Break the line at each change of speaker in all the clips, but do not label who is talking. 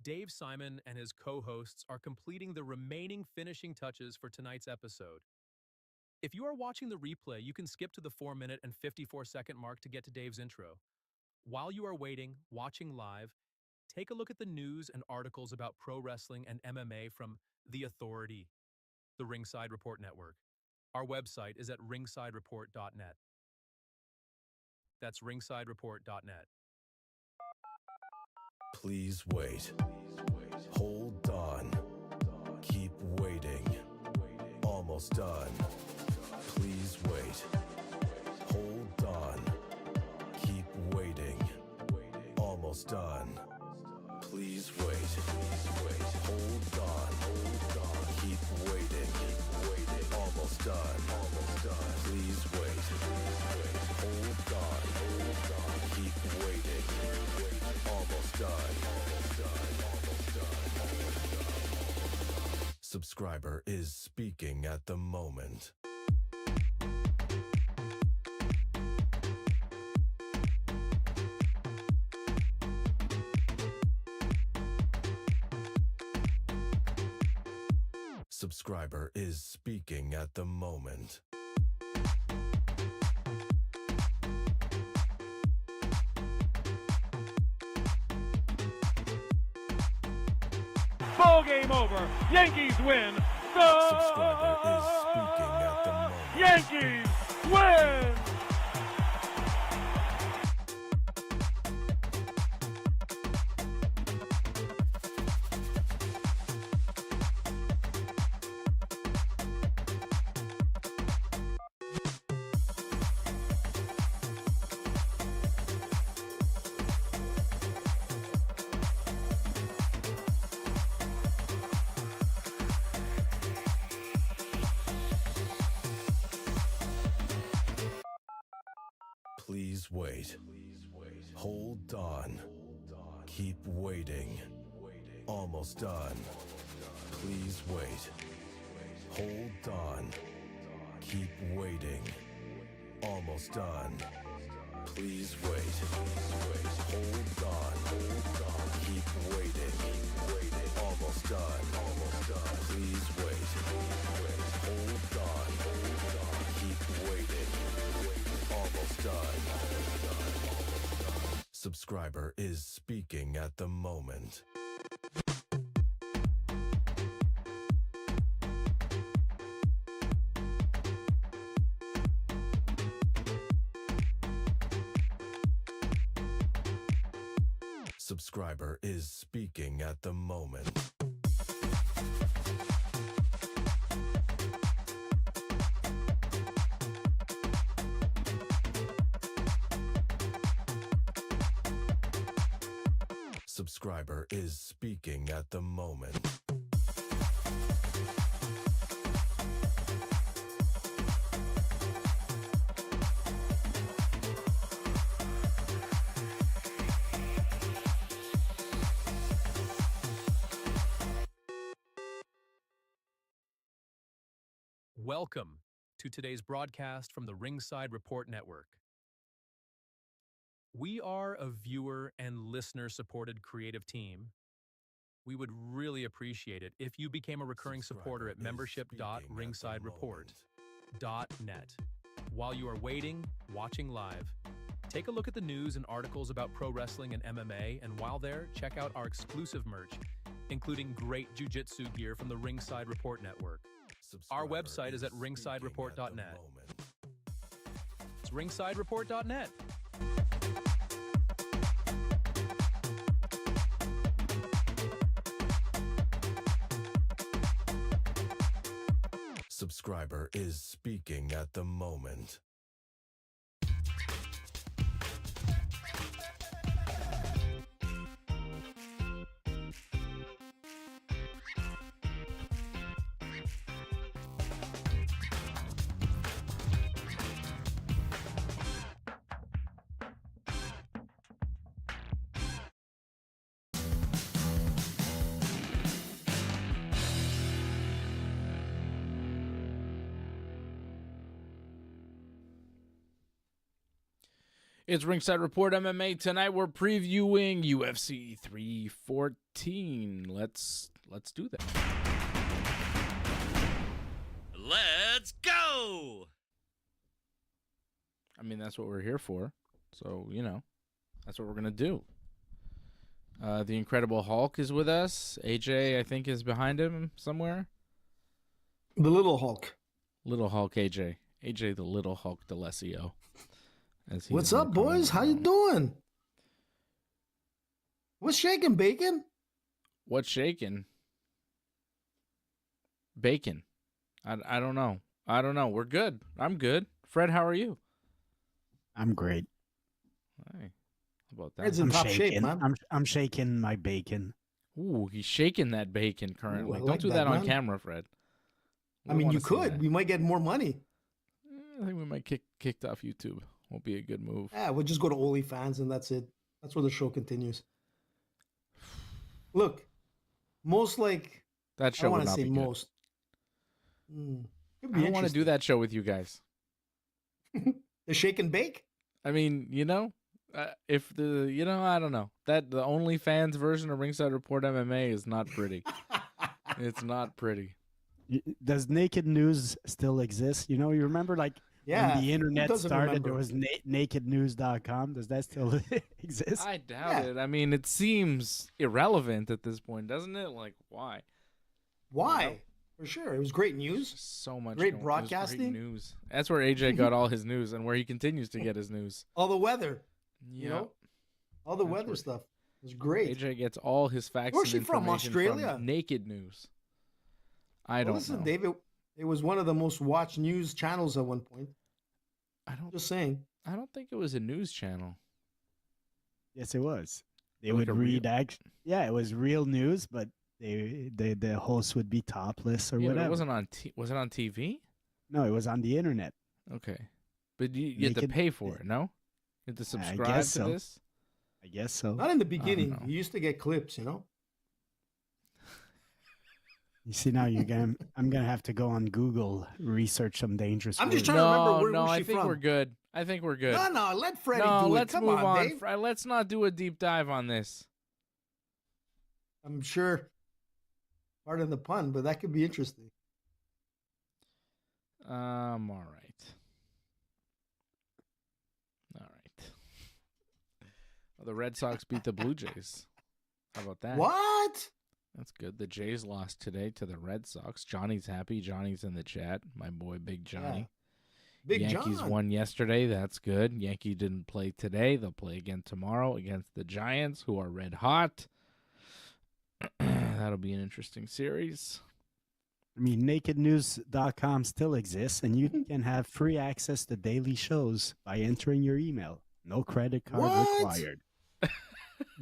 Dave Simon and his co-hosts are completing the remaining finishing touches for tonight's episode. If you are watching the replay, you can skip to the 4-minute and 54-second mark to get to Dave's intro. While you are waiting, watching live, take a look at the news and articles about pro wrestling and MMA from The Authority, the Ringside Report Network. Our website is at ringsidereport.net. That's ringsidereport.net.
Please wait. Hold on. Keep waiting. Almost done. Please wait. Hold on. Keep waiting. Almost done. Please wait. Hold on. Keep waiting. Almost done. Please wait. Hold on. Keep waiting. Almost done. Subscriber is speaking at the moment. Subscriber is speaking at the moment.
Ball game over. Yankees win.
Subscriber is speaking at the moment.
Yankees win.
Please wait. Hold on. Keep waiting. Almost done. Please wait. Hold on. Keep waiting. Almost done. Please wait. Hold on. Keep waiting. Almost done. Please wait. Hold on. Keep waiting. Almost done. Subscriber is speaking at the moment. Subscriber is speaking at the moment. Subscriber is speaking at the moment.
Welcome to today's broadcast from the Ringside Report Network. We are a viewer and listener-supported creative team. We would really appreciate it if you became a recurring supporter at membership.ringsidereport.net. While you are waiting, watching live, take a look at the news and articles about pro wrestling and MMA, and while there, check out our exclusive merch, including great jiu-jitsu gear from the Ringside Report Network. Our website is at ringsidereport.net. It's ringsidereport.net.
Subscriber is speaking at the moment.
It's Ringside Report MMA. Tonight we're previewing UFC 314. Let's do that.
Let's go!
I mean, that's what we're here for. So, that's what we're going to do. The Incredible Hulk is with us. AJ, I think, is behind him somewhere.
The Little Hulk.
Little Hulk AJ. AJ the Little Hulk D'Alessio.
What's up, boys? How you doing? What's shaking, Bacon?
What's shaking? Bacon. I don't know. We're good. I'm good. Fred, how are you?
I'm great.
Hey, how about that?
Fred's in top shape, man.
I'm shaking my bacon.
Ooh, he's shaking that bacon currently.
Ooh,
Don't do that on
man.
camera, Fred.
I mean, you could. We might get more money.
I think we might kicked off YouTube. Won't be a good move.
Yeah, we'll just go to OnlyFans and that's it. That's where the show continues. Look,
that show
I want
would
to
not
say
be good.
most.
I don't want to do that show with you guys.
The shake and bake?
I mean, if I don't know. That the OnlyFans version of Ringside Report MMA is not pretty. It's not pretty.
Does Naked News still exist? You remember when the internet started, there was nakednews.com. Does that still exist?
I doubt it. I mean, it seems irrelevant at this point, doesn't it? Like, why?
Why? For sure. It was great news.
So much
great broadcasting.
Great news. That's where AJ got all his news and where he continues to get his news.
All the weather.
Yeah.
All the weather stuff. It was great.
AJ gets all his facts
Where's
and
she from?
information
Australia?
from Naked News. I don't know.
David, it was one of the most watched news channels at one point. Just saying.
I don't think it was a news channel.
Yes, it was. They
Like
would read it was real news, but the host would be topless or whatever.
It wasn't on was it on TV?
No, it was on the internet.
Okay. But you had to pay for it, no? You had to subscribe to this?
I guess so.
Not in the beginning. You used to get clips,
You see now I'm gonna have to go on Google, research some dangerous
I'm
words.
just trying to remember where was she
I think
from?
we're good. I think we're good.
No, let Freddie do it.
Let's
Come
move on.
Dave.
Let's not do a deep dive on this.
I'm sure, pardon the pun, but that could be interesting.
All right. Well, the Red Sox beat the Blue Jays. How about that?
What?
That's good. The Jays lost today to the Red Sox. Johnny's happy. Johnny's in the chat. My boy, Big Johnny.
Yeah. Big
Yankees
John.
won yesterday. That's good. Yankee didn't play today. They'll play again tomorrow against the Giants, who are red hot. That'll be an interesting series.
I mean, nakednews.com still exists, and you can have free access to daily shows by entering your email. No credit card required.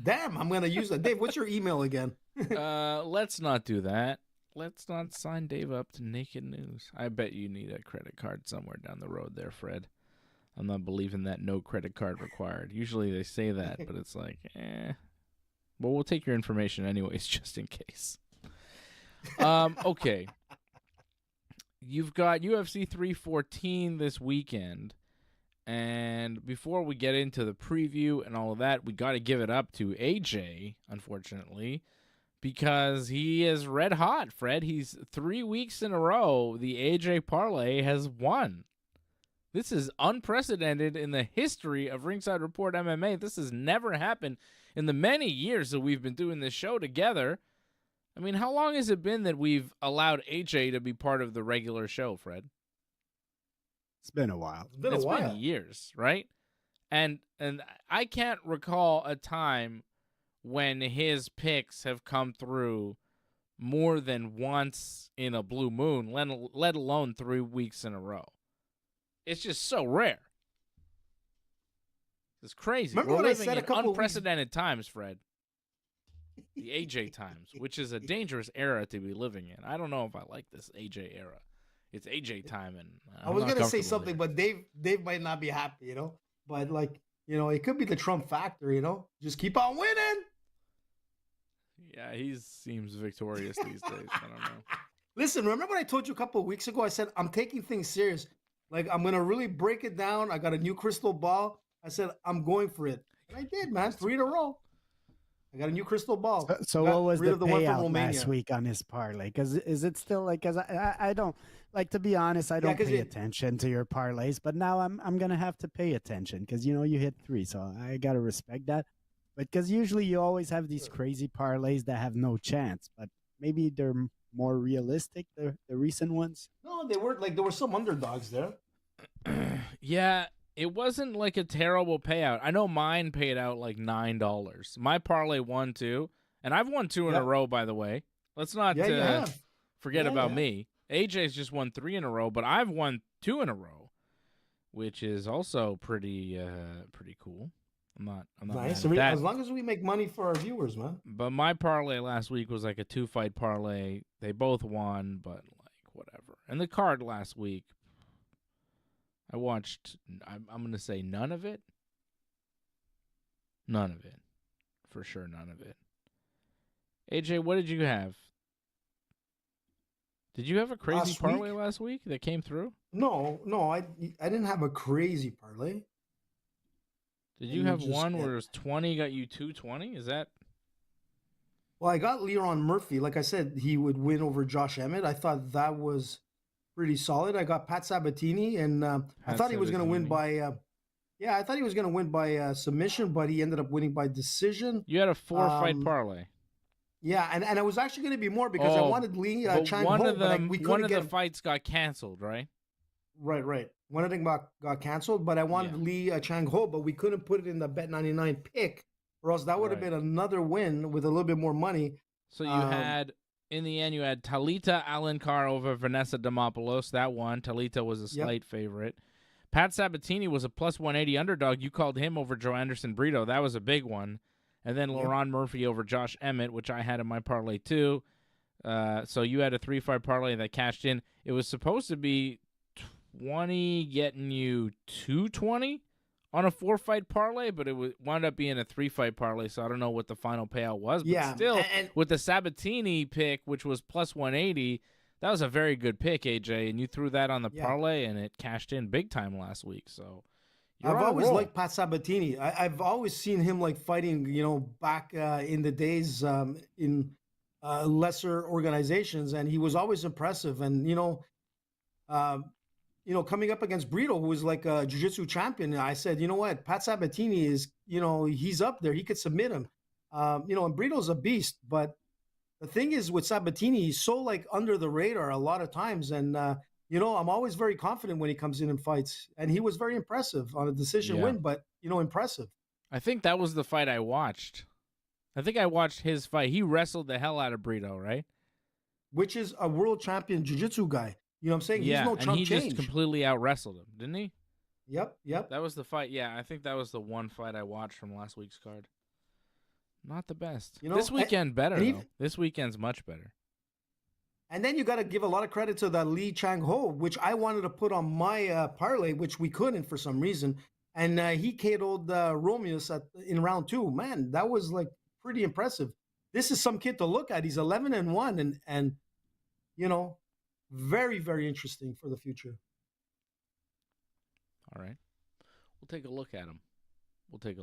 Damn, I'm going to use that. Dave, what's your email again?
Let's not do that. Let's not sign Dave up to Naked News. I bet you need a credit card somewhere down the road there, Fred. I'm not believing that no credit card required. Usually they say that, but it's like, But we'll take your information anyways, just in case. Okay. You've got UFC 314 this weekend. And before we get into the preview and all of that, we got to give it up to AJ, unfortunately, because he is red hot, Fred. He's 3 weeks in a row. The AJ parlay has won. This is unprecedented in the history of Ringside Report MMA. This has never happened in the many years that we've been doing this show together. I mean, how long has it been that we've allowed AJ to be part of the regular show, Fred?
It's been a while.
It's
been years, right? And I can't recall a time when his picks have come through more than once in a blue moon, let alone 3 weeks in a row. It's just so rare. It's crazy.
Remember
We're
what I
living
said a
in
couple
unprecedented times, Fred. The AJ times, which is a dangerous era to be living in. I don't know if I like this AJ era. It's AJ time, and
I was gonna say something, but Dave might not be happy, But it could be the Trump factor, Just keep on winning.
Yeah, he seems victorious these days. I don't know.
Listen, remember what I told you a couple of weeks ago? I said I'm taking things serious. Like I'm gonna really break it down. I got a new crystal ball. I said, I'm going for it. And I did, man. 3 in a row. I got a new crystal ball.
So
Got
what was
rid
the
of one from
payout
Romania.
last week on his parlay? Because is it still like? Because I don't like, to be honest. I don't
'cause
pay
it-
attention to your parlays, but now I'm gonna have to pay attention because you hit 3, so I gotta respect that. But because usually you always have these crazy parlays that have no chance, but maybe they're more realistic. The recent ones.
No, they weren't. Like, there were some underdogs there.
Yeah, it wasn't like a terrible payout. I know mine paid out like $9. My parlay won too, and I've won 2 in a
Yep.
row, by the way. Let's not
Yeah, you have.
forget
Yeah,
about
yeah.
me. AJ's just won 3 in a row, but I've won 2 in a row, which is also pretty cool. I'm not
Nice.
mad at that.
As long as we make money for our viewers, man.
But my parlay last week was like a 2-fight parlay. They both won, but like whatever. And the card last week, I watched, I'm going to say none of it. None of it. For sure, none of it. AJ, what did you have? Did you have a crazy
Last
parlay
week?
last week that came through?
No, I didn't have a crazy parlay.
Did you
You
have
just
one
get-
where it was 20, got you 220? Is that?
Well, I got Leron Murphy. Like I said, he would win over Josh Emmett. I thought that was pretty solid. I got Pat Sabatini, and I
Pat
thought he was going to win
Sabatini.
by. I thought he was going to win by submission, but he ended up winning by decision.
You had a 4-fight
Um,
parlay.
Yeah, and I was actually going to be more because I
Oh,
wanted Lee
But
Chang
one
Ho,
of
but
them,
we
one
couldn't
of
get
the fights got canceled, right?
right. One of them got canceled, but I wanted
Yeah.
Lee Chang Ho, but we couldn't put it in the Bet99 pick, or else that would have
Right.
been another win with a little bit more money.
So you
Um,
had, in the end, you had Talita Alencar over Vanessa Demopoulos. That won. Talita was a
Yep.
slight favorite. Pat Sabatini was a plus 180 underdog. You called him over Joe Anderson Brito. That was a big one. And then
Yep.
Leron Murphy over Josh Emmett, which I had in my parlay too. So you had a 3-fight parlay that cashed in. It was supposed to be 20 getting you 220 on a 4-fight parlay, but it wound up being a 3-fight parlay, so I don't know what the final payout was. But
Yeah,
still,
and-
with the Sabatini pick, which was plus 180, that was a very good pick, AJ, and you threw that on the
Yeah.
parlay, and it cashed in big time last week. So you're
I've
on a
always
roll.
liked Pat Sabatini. I've always seen him like fighting, back in the days in lesser organizations, and he was always impressive. And coming up against Brito, who was like a jiu-jitsu champion, I said, you know what, Pat Sabatini is, he's up there. He could submit him. And Brito's a beast, but the thing is with Sabatini, he's so like under the radar a lot of times, and I'm always very confident when he comes in and fights, and he was very impressive on a decision
Yeah.
win, but impressive.
I think that was the fight I watched. I think I watched his fight. He wrestled the hell out of Brito, right?
Which is a world champion jiu-jitsu guy. You know what I'm saying?
Yeah,
He's no
and
chump
he
change.
just completely out-wrestled him, didn't he?
Yep.
That was the fight. Yeah, I think that was the one fight I watched from last week's card. Not the best. This weekend better,
and
though. This weekend's much better.
And then you got to give a lot of credit to that Lee Chang Ho, which I wanted to put on my parlay, which we couldn't for some reason. And he KO'd Romeus in round 2. Man, that was like pretty impressive. This is some kid to look at. He's 11-1, and very, very interesting for the future.
All right. We'll take a look at him.
Take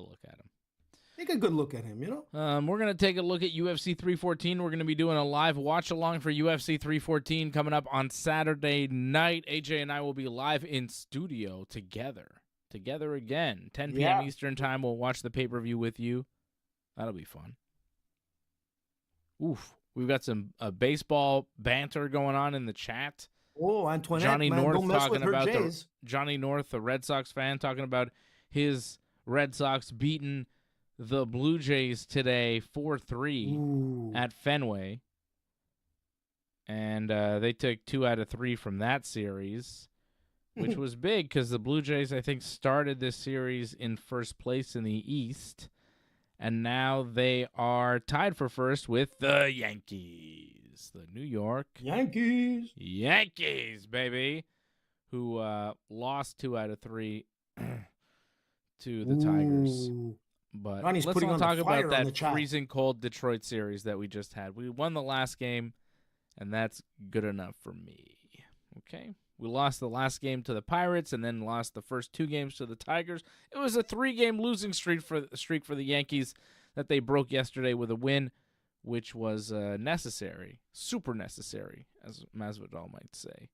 a good look at him,
We're going to take a look at UFC 314. We're going to be doing a live watch-along for UFC 314 coming up on Saturday night. AJ and I will be live in studio together again. 10 p.m.
Yeah.
Eastern time. We'll watch the pay-per-view with you. That'll be fun. Oof. We've got some baseball banter going on in the chat.
Oh, Antoinette,
Johnny
man,
North
don't mess
talking
with her
about
Jays.
Johnny North, the Red Sox fan, talking about his Red Sox beating the Blue Jays today 4-3
Ooh.
at Fenway. And they took 2 out of 3 from that series, which was big because the Blue Jays, I think, started this series in first place in the East. And now they are tied for first with the Yankees, the New York Yankees, baby, who lost 2 out of 3 to the Tigers.
Ooh.
But
Ronnie's
let's
putting
not
on the
talk
fire
about
on the
that
chat.
freezing cold Detroit series that we just had. We won the last game, and that's good enough for me. Okay? We lost the last game to the Pirates and then lost the first 2 games to the Tigers. It was a 3-game losing streak for the Yankees that they broke yesterday with a win, which was necessary, super necessary, as Masvidal might say.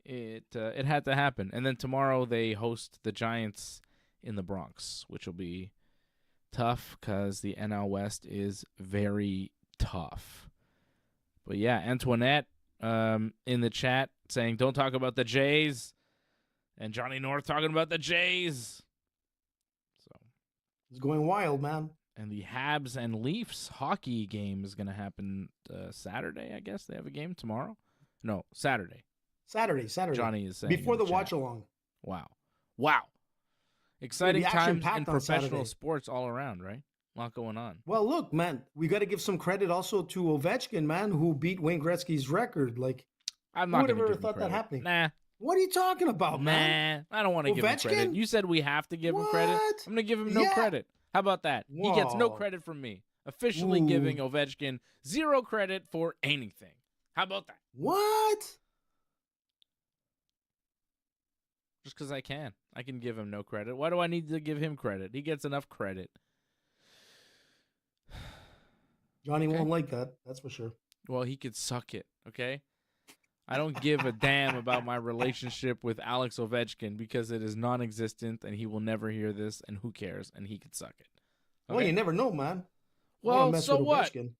It had to happen. And then tomorrow they host the Giants in the Bronx, which will be tough because the NL West is very tough. But yeah, Antoinette in the chat saying, don't talk about the Jays. And Johnny North talking about the Jays. So
It's going wild, man.
And the Habs and Leafs hockey game is going to happen Saturday, I guess. They have a game tomorrow? No, Saturday.
Saturday.
Johnny is saying.
Before
in
the
chat.
watch along.
Wow. Exciting
Yeah, the
times
action-packed
in
on
professional
Saturday.
sports all around, right? A lot going on.
Well, look, man, we got to give some credit also to Ovechkin, man, who beat Wayne Gretzky's record. Like,
I'm
who
not
would have
going to
ever
give him
thought that
credit.
happening?
Nah.
What are you talking about, man?
I don't want to give him credit.
Ovechkin?
You said we have to give him credit.
What?
I'm going to give him no
Yeah.
credit. How about that? He gets no
Whoa.
credit from me. Officially
Ooh.
giving Ovechkin 0 credit for anything. How about that?
What?
Just because I can. I can give him no credit. Why do I need to give him credit? He gets enough credit.
Johnny
Okay.
won't like that. That's for sure.
Well, he could suck it, okay? I don't give a damn about my relationship with Alex Ovechkin because it is non-existent and he will never hear this, and who cares? And he could suck it.
Well, you never know, man. I wanna
Well,
mess
so
with
what?
Ovechkin.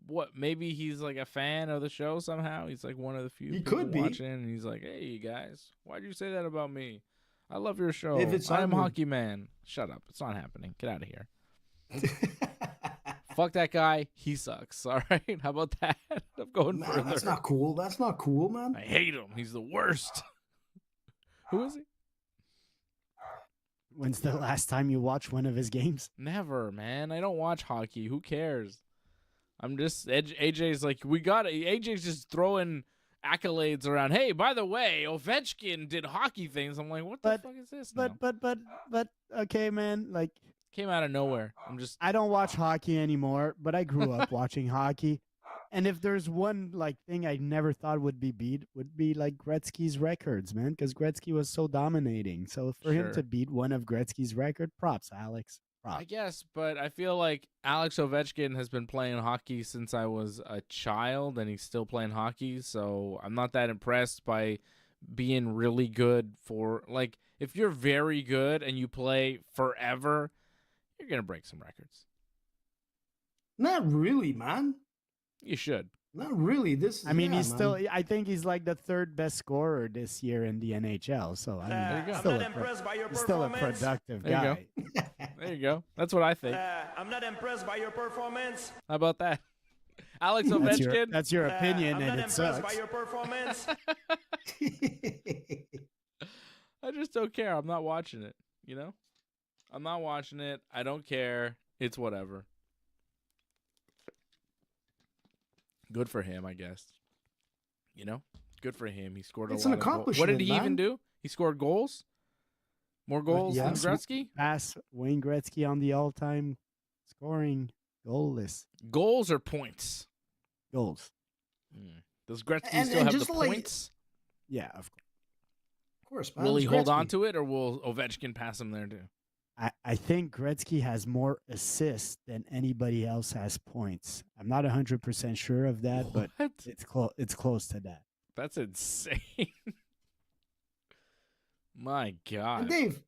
What? Maybe he's like a fan of the show somehow. He's like one of the few
He
people
could be.
watching, and he's like, "Hey, you guys, why'd you say that about me? I love your show.
If it's
I'm
on-
Hockey Man." Shut up. It's not happening. Get out of here. Fuck that guy. He sucks. All right. How about that? I'm going
Man,
further.
that's not cool. That's not cool, man.
I hate him. He's the worst. Who is he?
When's the last time you watched one of his games?
Never, man. I don't watch hockey. Who cares? I'm just AJ's like, we got it. AJ's just throwing accolades around. Hey, by the way, Ovechkin did hockey things. I'm like, what the
But-
fuck is this? now?
But okay, man. Like,
Came out of nowhere. I'm just
I don't watch hockey anymore, but I grew up watching hockey. And if there's one like thing I never thought would be beat, would be like Gretzky's records, man, because Gretzky was so dominating. So for him
Sure.
to beat one of Gretzky's record, props, Alex. Props.
I guess, but I feel like Alex Ovechkin has been playing hockey since I was a child, and he's still playing hockey. So I'm not that impressed by being really good for like if you're very good and you play forever, you're gonna break some records.
Not really, man.
You should.
Not really. This.
I mean,
yeah,
he's
man.
still. I think he's like the third best scorer this year in the NHL. So I mean,
There you go.
still
I'm not
a
impressed by your
he's still a
performance.
productive
There you go.
guy.
There you go. That's what I think.
I'm not impressed by your performance.
How about that? Alex
That's your,
Ovechkin.
that's your opinion,
I'm
and
not
it
impressed by
sucks.
your performance.
I just don't care. I'm not watching it, you know? I'm not watching it. I don't care. It's whatever. Good for him, I guess. You know? Good for him. He scored
It's
a
an
lot of goals. What
accomplishment,
did he even
man.
do? He scored goals? More goals
yeah.
than Gretzky?
Pass Wayne Gretzky on the all-time scoring goal list.
Goals or points?
Goals.
Does Gretzky
And-
still
and
have the
just like-
points?
Yeah, of course.
Of course, man.
Will he
It's
hold
Gretzky.
on to it, or will Ovechkin pass him there too?
I think Gretzky has more assists than anybody else has points. I'm not 100% sure of that, but
What?
it's close to that.
That's insane. My
And
God.
Dave,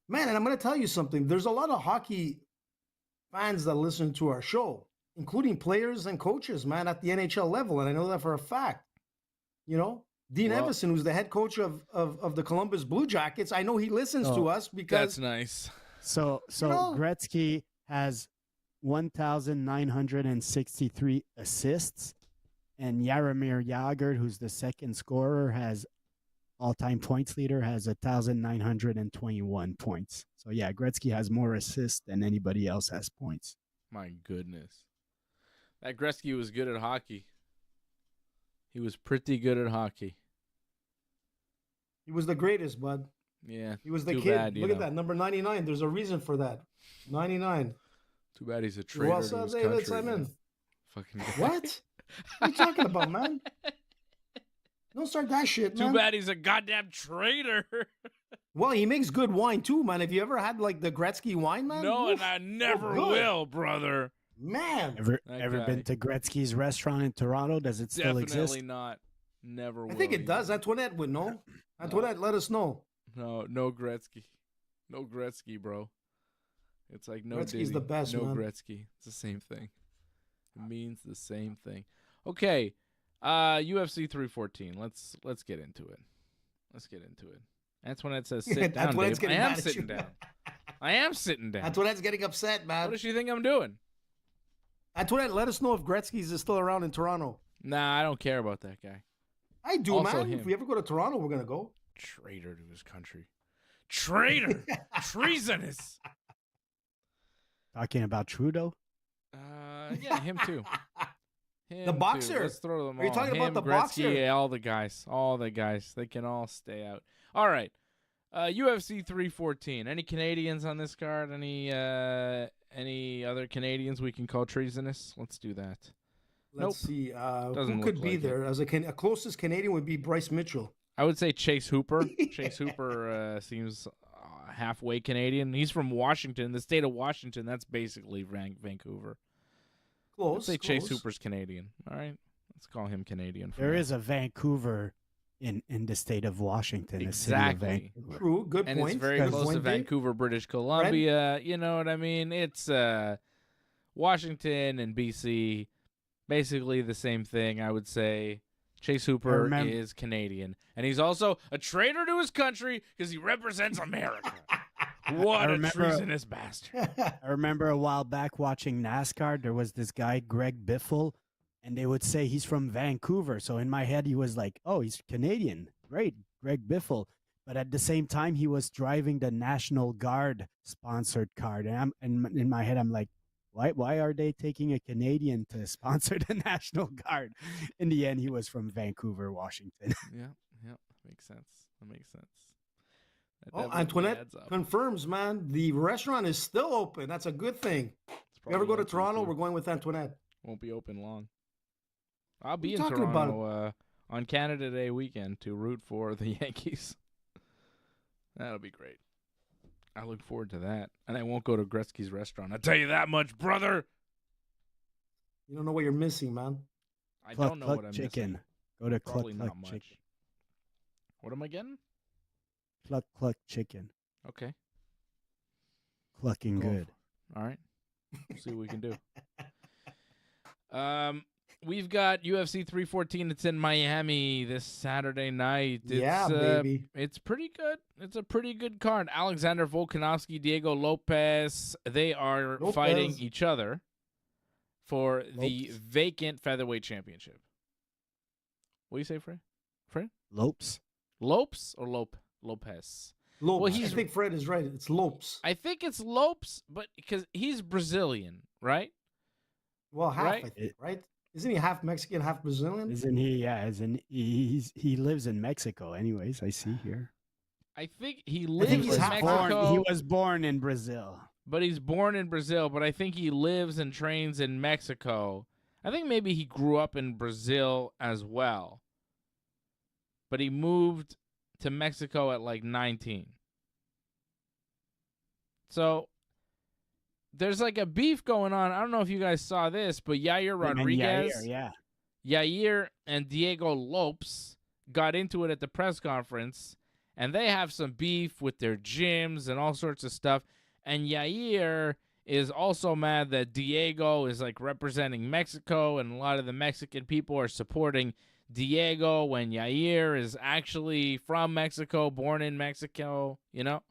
man, and I'm going to tell you something. There's a lot of hockey fans that listen to our show, including players and coaches, man, at the NHL level. And I know that for a fact. You know, Dean
Well-
Evison, who's the head coach of the Columbus Blue Jackets, I know he listens
Oh,
to us
That's
because
nice.
So
know-
Gretzky has 1,963 assists, and Jaromir Jagr, who's the second scorer, has all-time points leader, has 1,921 points. So yeah, Gretzky has more assists than anybody else has points.
My goodness. That Gretzky was good at hockey. He was pretty good at hockey.
he was the greatest, bud.
Yeah.
He was the
too
kid.
bad, you
Look at
know.
that, number 99. There's a reason for that. 99.
Too bad he's a
Who
traitor
else
to
said
his
David
country.
Simon?
man. Fucking guy.
What? What are you talking about, man? Don't start that shit,
Too
man.
bad he's a goddamn traitor.
Well, he makes good wine too, man. Have you ever had like the Gretzky wine, man?
No,
Oof,
and I never
good.
will, brother.
Man,
Ever been to Gretzky's restaurant in Toronto? Does it still
Definitely
exist?
not. Never will.
I think it does.
either.
Antoinette would know. Antoinette, let us know.
No Gretzky. No Gretzky, bro. It's like no
Gretzky's
Diddy,
the best,
no
man.
Gretzky. It's the same thing. It means the same thing. Okay. UFC 314. Let's get into it. Let's get into it. Antoinette says sit down,
Antoinette's
Dave. I
getting
am
mad at
sitting
you.
down. I am sitting down.
Antoinette's getting upset,
What
man.
does she think I'm doing?
Antoinette, let us know if Gretzky's is still around in Toronto.
Nah, I don't care about that guy.
I do,
Also
man.
him.
If we ever go to Toronto, we're gonna go.
Traitor to his country. Traitor. Treasonous.
Talking about Trudeau?
Yeah, him too. Him
The
too.
boxer.
Let's throw them
Are you
all.
talking about
Him,
the
Gretzky,
boxer?
all the guys. All the guys. They can all stay out. All right. UFC 314. Any Canadians on this card? Any other Canadians we can call treasonous? Let's do that. Nope.
Let's see.
Doesn't
Who could
look
be
like
there? As a closest Canadian would be Bryce Mitchell.
I would say Chase Hooper. Chase Hooper seems halfway Canadian. He's from Washington, the state of Washington. That's basically Vancouver.
Close.
Let's say
close.
Chase Hooper's Canadian. All right. Let's call him Canadian.
There is a Vancouver in the state of Washington. A city of
Exactly.
Vancouver.
True. Good
And
point.
it's very
Good
close to
point, Dave.
Vancouver, British Columbia. You know what I mean? It's Washington and BC, basically the same thing, I would say. Chase Hooper
remember-
is Canadian. And he's also a traitor to his country because he represents America. What
I
a
remember-
treasonous bastard.
I remember a while back watching NASCAR. There was this guy, Greg Biffle, and they would say he's from Vancouver. So in my head, he was like, oh, he's Canadian. Great, Greg Biffle. But at the same time, he was driving the National Guard sponsored car. And in my head, I'm like, why are they taking a Canadian to sponsor the National Guard? In the end, he was from Vancouver, Washington.
Yeah, makes sense. That makes sense. That
Oh,
definitely
Antoinette
adds up.
confirms, man. The restaurant is still open. That's a good thing.
It's
If you ever go to
probably open,
Toronto,
too.
we're going with Antoinette.
Won't be open long. I'll be
you
in
talking about?
Toronto on Canada Day weekend to root for the Yankees. That'll be great. I look forward to that. And I won't go to Gretzky's restaurant. I'll tell you that much, brother.
You don't know what you're missing, man.
I
Cluck,
don't know
cluck
what I'm
chicken.
missing.
Go to
Probably
Cluck
not
Cluck
much.
Chicken.
What am I getting?
Cluck Cluck Chicken.
Okay.
Clucking
Go
good.
All right. We'll see what we can do. We've got UFC 314. It's in Miami this Saturday night. It's,
Yeah, baby.
It's pretty good. It's a pretty good card. Alexander Volkanovski, Diego Lopes. They are
Lopes.
fighting each other for the
Lopes.
vacant featherweight championship. What do you say, Fred? Fred?
Lopes.
Lopes or Lopes?
Lopes.
Well, he's-
I think Fred is right. It's Lopes.
I think it's Lopes, but because he's Brazilian, right?
Well, half,
Right?
I think, right? Isn't he half Mexican, half Brazilian?
Isn't he? Yeah, isn't he lives in Mexico anyways, I see here.
I think he lives
think he's
in
half-
Mexico.
He was born in Brazil.
But he's born in Brazil, but I think he lives and trains in Mexico. I think maybe he grew up in Brazil as well. But he moved to Mexico at like 19. So there's like a beef going on. I don't know if you guys saw this, but Yair
Him and
Rodriguez,
Yair, yeah.
Yair and Diego Lopes got into it at the press conference, and they have some beef with their gyms and all sorts of stuff. And Yair is also mad that Diego is like representing Mexico, and a lot of the Mexican people are supporting Diego when Yair is actually from Mexico, born in Mexico, you know?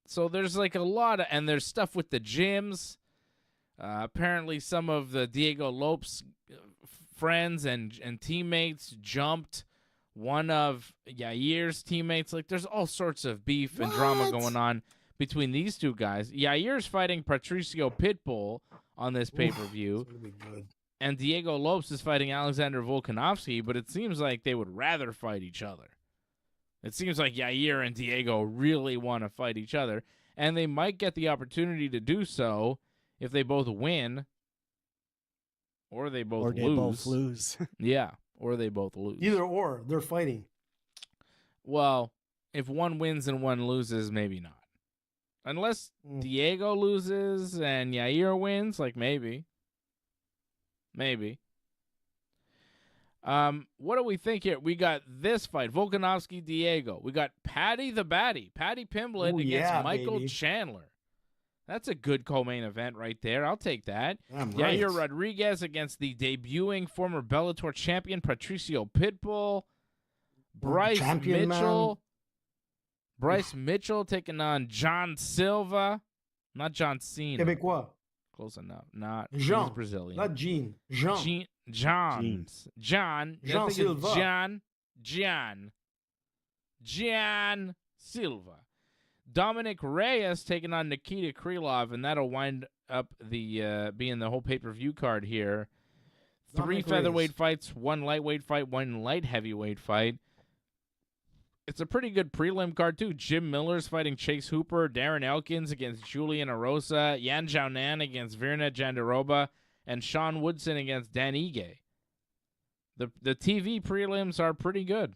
So there's like a lot of, and there's stuff with the gyms. Apparently some of the Diego Lopes friends and teammates jumped one of Yair's teammates. Like there's all sorts of beef and drama
What?
going on between these two guys. Yair's fighting Patricio Pitbull on this pay-per-view.
It's gonna be good.
And Diego Lopes is fighting Alexander Volkanovski, but it seems like they would rather fight each other. It seems like Yair and Diego really want to fight each other, and they might get the opportunity to do so if they both win, Or they both
or
lose.
they both lose.
Yeah, or they both lose.
Either or, they're fighting.
Well, if one wins and one loses, maybe not. Unless Diego loses and Yair wins, like maybe. Maybe. What do we think here? We got this fight, Volkanovski, Diego. We got Paddy the Baddy, Paddy Pimblett against Michael Chandler. That's a good co-main event right there. I'll take that. Yair Rodriguez against the debuting former Bellator champion Patricio Pitbull. Bryce Mitchell. Bryce Mitchell taking on Jean Silva. Not John Cena.
Québécois.
Close enough. Not
Jean.
He's Brazilian.
Not Jean. Jean.
Jean
Silva.
Jean Silva. Dominick Reyes taking on Nikita Krylov, and that'll wind up the being the whole pay-per-view card here. Three featherweight fights, one lightweight fight, one light heavyweight fight. It's a pretty good prelim card, too. Jim Miller's fighting Chase Hooper. Darren Elkins against Julian Arosa. Yan Zhaonan against Virna Jandiroba. And Sean Woodson against Dan Ige. The TV prelims are pretty good.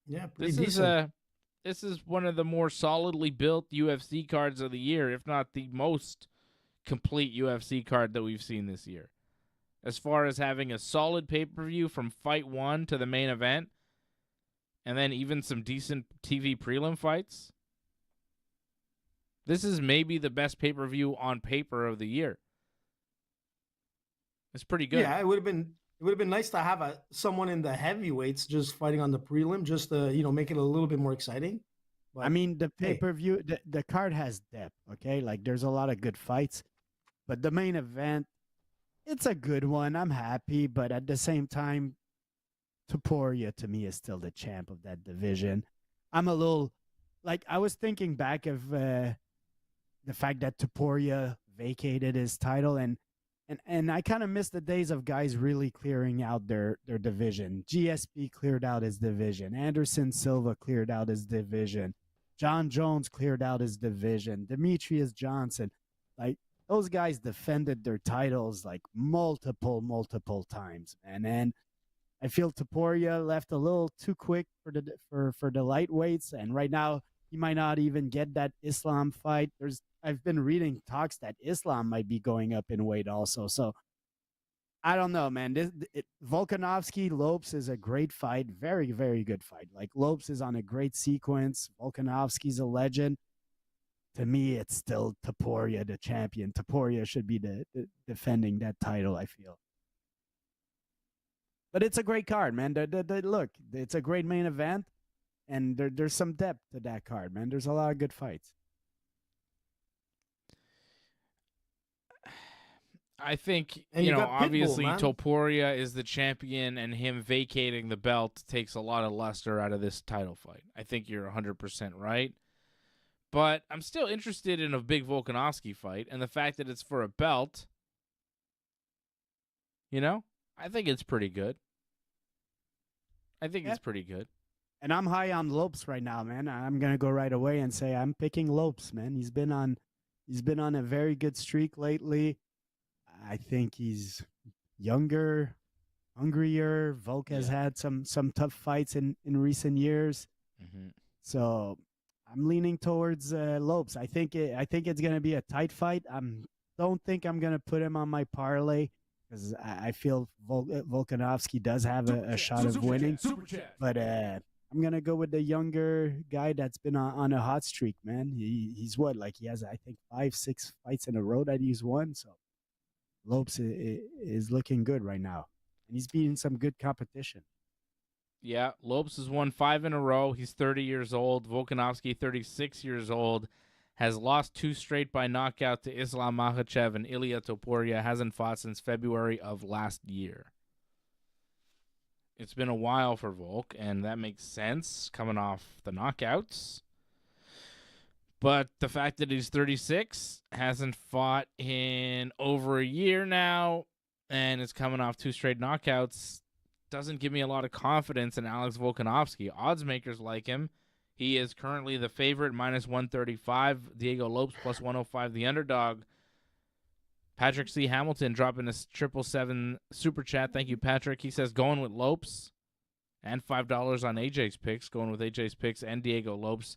Yeah, pretty decent.
This is one of the more solidly built UFC cards of the year, if not the most complete UFC card that we've seen this year. As far as having a solid pay-per-view from fight one to the main event, and then even some decent TV prelim fights. This is maybe the best pay-per-view on paper of the year. It's pretty good.
Yeah, it would have been nice to have someone in the heavyweights just fighting on the prelim, just to make it a little bit more exciting. But,
I mean, the pay-per-view, the card has depth. Okay, like there's a lot of good fights, but the main event, it's a good one. I'm happy, but at the same time, Topuria to me is still the champ of that division. I'm a little I was thinking back of the fact that Topuria vacated his title, and I kind of miss the days of guys really clearing out their division. GSP cleared out his division. Anderson Silva cleared out his division. John Jones cleared out his division. Demetrius Johnson, those guys defended their titles multiple times, man. And I feel Topuria left a little too quick for the lightweights, and right now he might not even get that Islam fight. I've been reading talks that Islam might be going up in weight also. So I don't know, man. Volkanovski Lopes is a great fight, very very good fight. Lopes is on a great sequence. Volkanovski's a legend. To me, it's still Topuria the champion. Topuria should be the defending that title, I feel. But it's a great card, man. Look, it's a great main event, and there's some depth to that card, man. There's a lot of good fights.
I think,
Pitbull,
obviously
man.
Topuria is the champion, and him vacating the belt takes a lot of luster out of this title fight. I think you're 100% right. But I'm still interested in a big Volkanovski fight, and the fact that it's for a belt, I think it's pretty good. It's pretty good.
And I'm high on Lopes right now, man. I'm gonna go right away and say I'm picking Lopes, man. He's been on a very good streak lately. I think he's younger, hungrier. Volk has had some tough fights in recent years.
Mm-hmm.
So I'm leaning towards Lopes. I think it's gonna be a tight fight. Don't think I'm gonna put him on my parlay, because I feel Volkanovski does have a shot of winning. But I'm going to go with the younger guy that's been on a hot streak, man. He's he has, I think, 5-6 fights in a row that he's won. So Lopes is looking good right now. And he's beating some good competition.
Yeah, Lopes has won 5 in a row. He's 30 years old. Volkanovski, 36 years old. Has lost 2 straight by knockout to Islam Makhachev, and Ilia Topuria hasn't fought since February of last year. It's been a while for Volk, and that makes sense coming off the knockouts. But the fact that he's 36, hasn't fought in over a year now, and is coming off 2 straight knockouts, doesn't give me a lot of confidence in Alex Volkanovski. Odds makers like him. He is currently the favorite, minus 135. Diego Lopes, plus 105, the underdog. Patrick C. Hamilton dropping a 777 super chat. Thank you, Patrick. He says going with Lopes and $5 on AJ's picks. Going with AJ's picks and Diego Lopes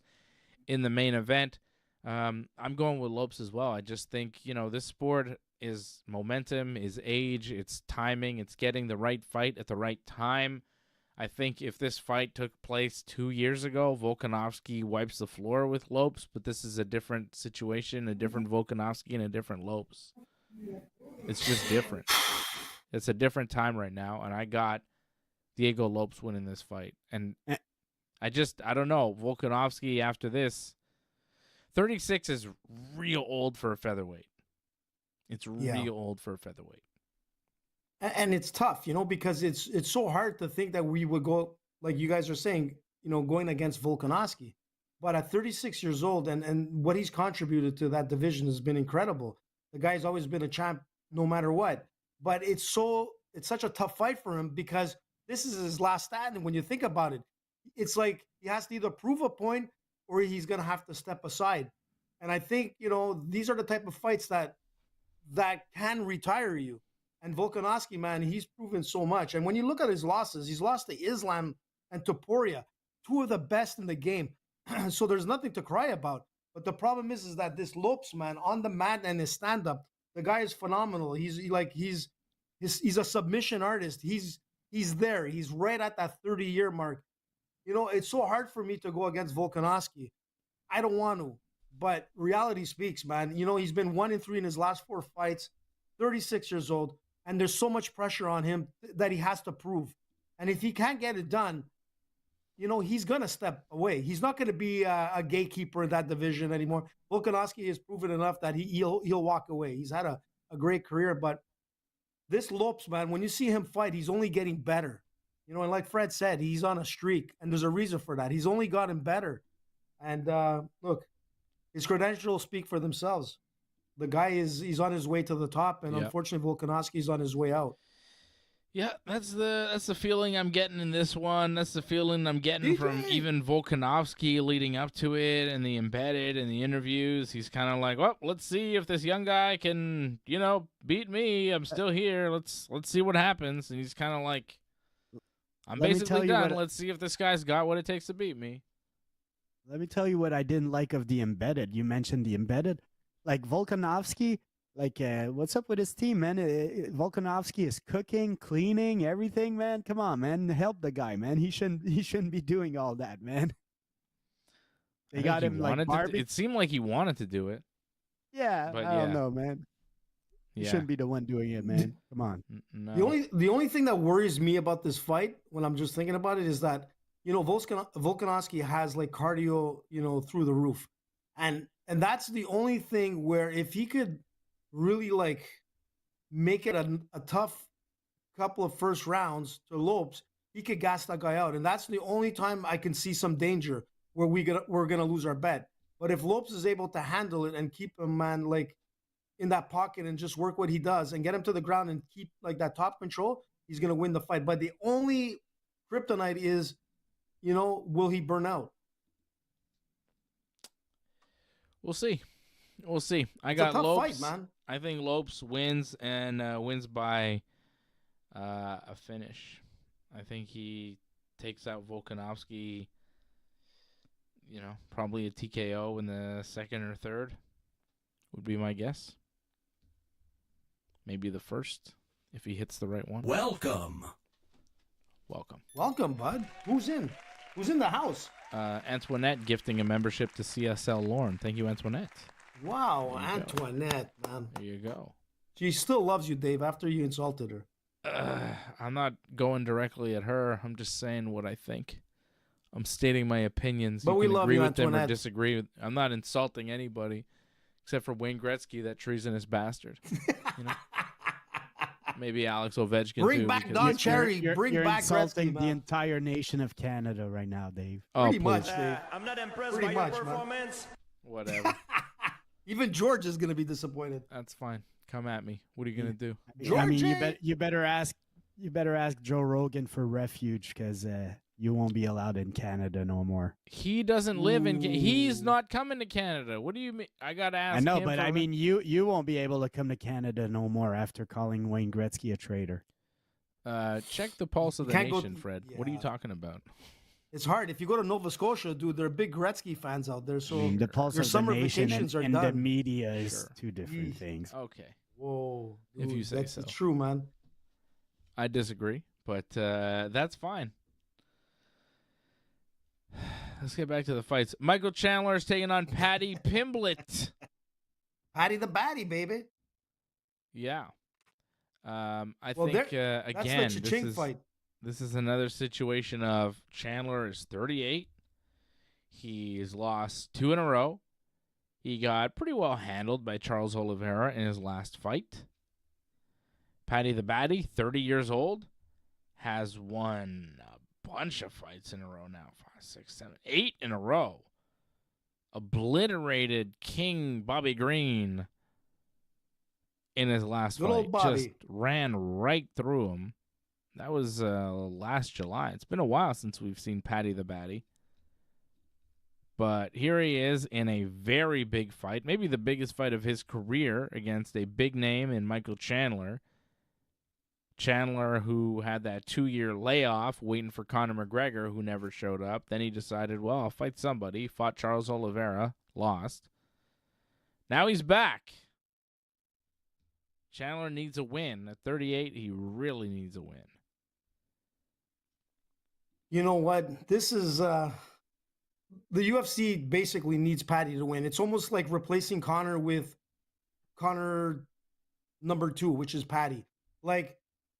in the main event. I'm going with Lopes as well. I just think, this sport is momentum, is age, it's timing, it's getting the right fight at the right time. I think if this fight took place 2 years ago, Volkanovski wipes the floor with Lopes, but this is a different situation, a different Volkanovski and a different Lopes. It's just different. It's a different time right now, and I got Diego Lopes winning this fight. And I don't know. Volkanovski after this, 36 is real old for a featherweight. It's real old for a featherweight.
And it's tough, because it's so hard to think that we would go, like you guys are saying, going against Volkanovski. But at 36 years old, and what he's contributed to that division has been incredible. The guy's always been a champ no matter what. But it's such a tough fight for him because this is his last stand. And when you think about it, it's like he has to either prove a point or he's going to have to step aside. And I think, these are the type of fights that can retire you. And Volkanovski, man, he's proven so much. And when you look at his losses, he's lost to Islam and Topuria, two of the best in the game. So there's nothing to cry about. But the problem is that this Lopes, man, on the mat and his stand-up, the guy is phenomenal. He's a submission artist. He's there. He's right at that 30-year mark. It's so hard for me to go against Volkanovski. I don't want to. But reality speaks, man. He's been 1-3 in his last 4 fights, 36 years old. And there's so much pressure on him that he has to prove. And if he can't get it done, he's going to step away. He's not going to be a gatekeeper in that division anymore. Volkanovski has proven enough that he'll walk away. He's had a great career. But this Lopes, man, when you see him fight, he's only getting better. And like Fred said, he's on a streak. And there's a reason for that. He's only gotten better. And look, his credentials speak for themselves. The guy he's on his way to the top, and unfortunately, Volkanovski's on his way out.
Yeah, that's the feeling I'm getting in this one. That's the feeling I'm getting from even Volkanovski leading up to it, and the embedded and the interviews. He's kind of like, well, let's see if this young guy can, beat me. I'm still here. Let's see what happens. And he's kind of like, I'm basically done. Let's see if this guy's got what it takes to beat me.
Let me tell you what I didn't like of the embedded. You mentioned the embedded. Like Volkanovski, what's up with his team, man? Volkanovski is cooking, cleaning, everything, man. Come on, man, help the guy, man. He shouldn't be doing all that, man. They got him like Barbie.
It seemed like he wanted to do it.
Yeah, but I don't know, man. He shouldn't be the one doing it, man. Come on.
No.
The only thing that worries me about this fight, when I'm just thinking about it, is that Volkanovski has like cardio, through the roof, and that's the only thing where if he could really like make it a tough couple of first rounds to Lopes, he could gas that guy out. And that's the only time I can see some danger where we're gonna lose our bet. But if Lopes is able to handle it and keep him, man, like in that pocket and just work what he does and get him to the ground and keep like that top control, he's gonna win the fight. But the only kryptonite is, will he burn out?
We'll see. I got Lopes. Fight, man. I think Lopes wins and wins by a finish. I think he takes out Volkanovski, probably a TKO in the second or third would be my guess. Maybe the first if he hits the right one.
Welcome,
bud. Who's in the house?
Antoinette gifting a membership to CSL Lorne. Thank you, Antoinette.
Wow, Antoinette, man.
There you go.
She still loves you, Dave, after you insulted her.
I'm not going directly at her. I'm just saying what I think. I'm stating my opinions.
But
you
we
can
love
agree
you,
with
Antoinette.
them or disagree with. I'm not insulting anybody except for Wayne Gretzky, that treasonous bastard. Maybe Alex Ovechkin.
Bring back Don Cherry. Bring back
insulting
Gretzky,
the entire nation of Canada right now, Dave.
Pretty much, Dave.
I'm not impressed by your performance.
Whatever.
Even George is going to be disappointed.
That's fine. Come at me. What are you going to do?
I mean, you better ask Joe Rogan for refuge because you won't be allowed in Canada no more.
He doesn't live in. He's not coming to Canada. What do you mean? I gotta ask.
I know,
him
but I mean, you won't be able to come to Canada no more after calling Wayne Gretzky a traitor.
Check the pulse of the nation, Fred. What are you talking about?
It's hard. If you go to Nova Scotia, dude, there are big Gretzky fans out there. So
the pulse
your
of the
summer
nation
vacations
and
are
the
done.
media is two different things.
Okay.
Whoa.
If you say
that's
so.
true, man.
I disagree, but that's fine. Let's get back to the fights. Michael Chandler is taking on Paddy Pimblett.
Paddy the Baddy, baby.
Yeah. I
Well,
think,
that's
again,
the Cha-Ching fight.
This is another situation of Chandler is 38. He's lost 2 in a row. He got pretty well handled by Charles Oliveira in his last fight. Paddy the Baddy, 30 years old, has won a bunch of fights in a row now. 5, 6, 7, 8 in a row. Obliterated King Bobby Green in his last
Good
fight.
old Bobby.
Just ran right through him. That was last July. It's been a while since we've seen Paddy the Baddy. But here he is in a very big fight, maybe the biggest fight of his career against a big name in Michael Chandler. Chandler, who had that 2-year layoff waiting for Conor McGregor, who never showed up. Then he decided, well, I'll fight somebody. Fought Charles Oliveira, lost. Now he's back. Chandler needs a win. At 38, he really needs a win.
You know what? This is the UFC basically needs Paddy to win. It's almost like replacing Conor with Conor number 2, which is Paddy. Like,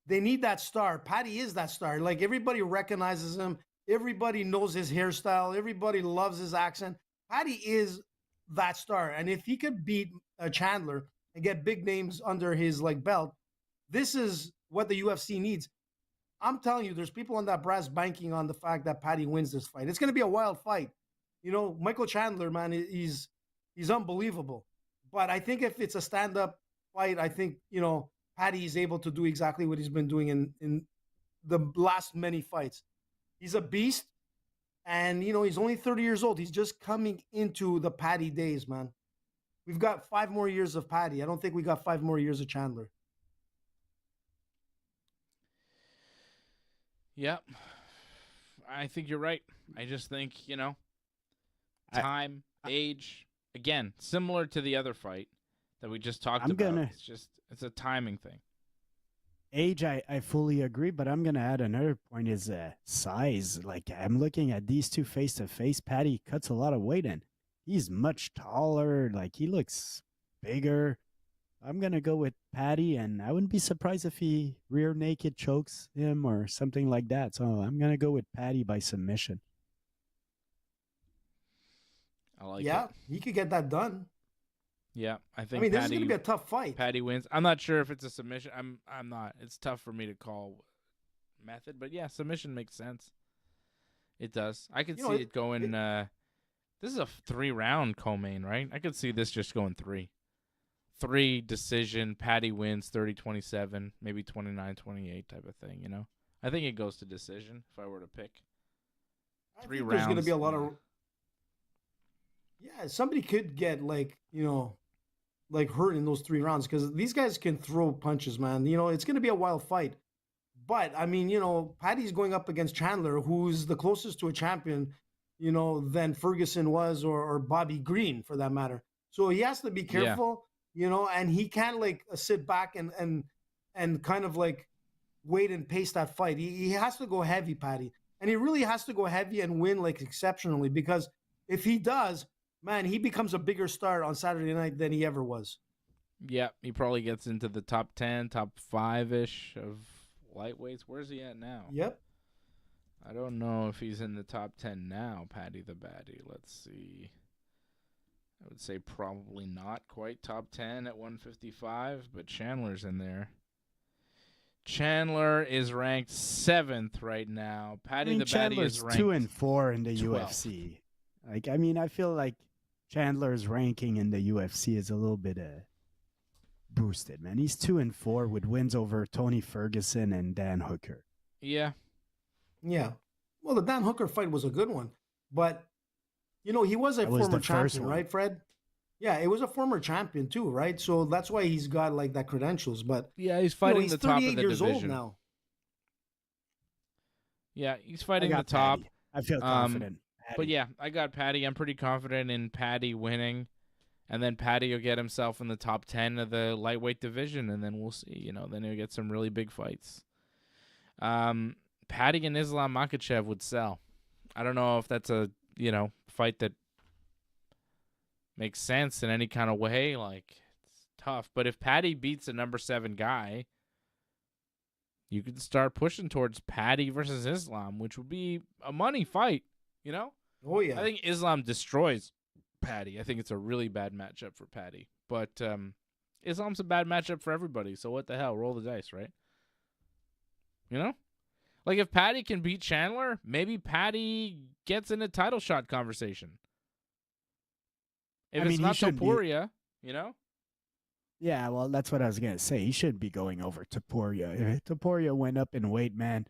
they need that star. Paddy is that star. Like, everybody recognizes him. Everybody knows his hairstyle. Everybody loves his accent. Paddy is that star. And if he could beat Chandler and get big names under his belt, this is what the UFC needs. I'm telling you, there's people on that brass banking on the fact that Paddy wins this fight. It's going to be a wild fight. You know, Michael Chandler, man, he's unbelievable. But I think if it's a stand-up fight, I think, you know, Paddy is able to do exactly what he's been doing in the last many fights. He's a beast, and, you know, he's only 30 years old. He's just coming into the Paddy days, man. We've got 5 more years of Paddy. I don't think we got 5 more years of Chandler.
Yep. I think you're right. I just think, you know, time, age, again, similar to the other fight that we just talked about. It's a timing thing.
Age, I fully agree, but I'm going to add another point is size. Like, I'm looking at these two face-to-face. Paddy cuts a lot of weight in. He's much taller. Like, he looks bigger. I'm going to go with Paddy, and I wouldn't be surprised if he rear naked chokes him or something like that. So I'm going to go with Paddy by submission.
I like
it.
He
could get that done.
Yeah, I think.
I mean, this is going to be a tough fight.
Paddy wins. I'm not sure if it's a submission. I'm not. It's tough for me to call method, but yeah, submission makes sense. It does. I could see it going. This is a 3-round co-main, right? I could see this just going 3. 3 decision. Paddy wins 30-27, maybe 29-28 type of thing. You know, I think it goes to decision if I were to pick. 3 rounds.
There's going to be a lot of. Yeah, somebody could get hurt in those 3 rounds because these guys can throw punches, man. You know, it's going to be a wild fight. But, I mean, you know, Paddy's going up against Chandler, who's the closest to a champion, you know, than Ferguson was or Bobby Green, for that matter. So he has to be careful, you know, and he can't, sit back and kind of, wait and pace that fight. He has to go heavy, Paddy. And he really has to go heavy and win, exceptionally, because if he does, man, he becomes a bigger star on Saturday night than he ever was.
Yeah, he probably gets into the top 10, top 5-ish of lightweights. Where's he at now?
Yep.
I don't know if he's in the top 10 now, Paddy the Baddy. Let's see. I would say probably not quite top 10 at 155, but Chandler's in there. Chandler is ranked 7th right now. Paddy the Baddy is ranked
2 and 4 in the
12th.
UFC. I feel like Chandler's ranking in the UFC is a little bit boosted, man. He's 2 and 4 with wins over Tony Ferguson and Dan Hooker.
Yeah.
Yeah. Well, the Dan Hooker fight was a good one, but you know, he was a
That was
former
the first
champion,
one.
right, Fred? Yeah, it was a former champion too, right? So that's why he's got like that credentials. But
Yeah, he's
you know,
fighting
he's
the top of
38
the
years
division.
old now.
Yeah, he's
I
fighting the
got
top.
Paddy. I feel confident.
But yeah, I got Paddy. I'm pretty confident in Paddy winning. And then Paddy will get himself in the top 10 of the lightweight division, and then we'll see. You know, then he'll get some really big fights. Paddy and Islam Makhachev would sell. I don't know if that's a, you know, fight that makes sense in any kind of way. Like, it's tough. But if Paddy beats a number 7 guy, you could start pushing towards Paddy versus Islam, which would be a money fight, you know?
Oh yeah,
I think Islam destroys Paddy. I think it's a really bad matchup for Paddy. But Islam's a bad matchup for everybody, so what the hell? Roll the dice, right? You know? Like, if Paddy can beat Chandler, maybe Paddy gets in a title shot conversation. If
I
it's
mean, he
not
shouldn't be-
Topuria, you know?
Yeah, well, that's what I was gonna say. He should be going over Topuria. If Topuria went up in weight, man,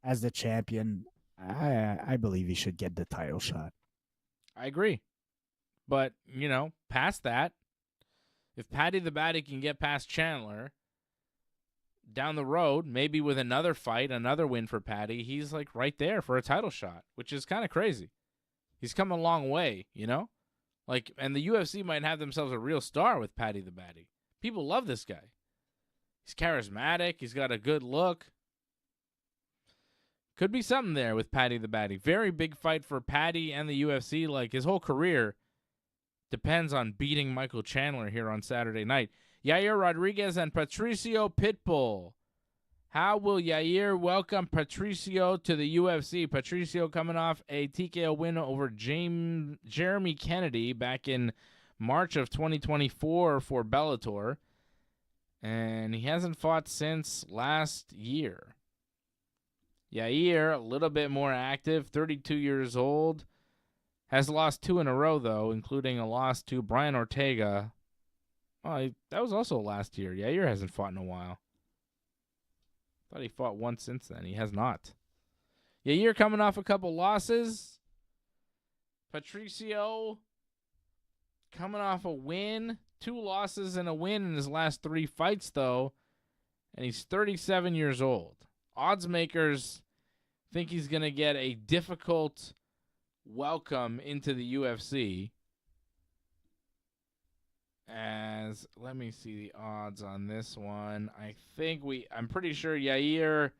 as the champion, I believe he should get the title shot.
I agree. But, you know, past that, if Paddy the Baddy can get past Chandler, down the road, maybe with another fight, another win for Paddy, he's like right there for a title shot, which is kind of crazy. He's come a long way, you know? Like, and the UFC might have themselves a real star with Paddy the Baddy. People love this guy. He's charismatic. He's got a good look. Could be something there with Paddy the Baddy. Very big fight for Paddy and the UFC. Like, his whole career depends on beating Michael Chandler here on Saturday night. Yair Rodriguez and Patricio Pitbull. How will Yair welcome Patricio to the UFC? Patricio coming off a TKO win over Jeremy Kennedy back in March of 2024 for Bellator. And he hasn't fought since last year. Yair, a little bit more active, 32 years old. Has lost 2 in a row, though, including a loss to Brian Ortega. Oh, that was also last year. Yair hasn't fought in a while. Thought he fought once since then. He has not. Yair coming off a couple losses. Patricio coming off a win. 2 losses and a win in his last 3 fights, though. And he's 37 years old. Odds makers think he's going to get a difficult welcome into the UFC. As, let me see the odds on this one. I'm pretty sure Yair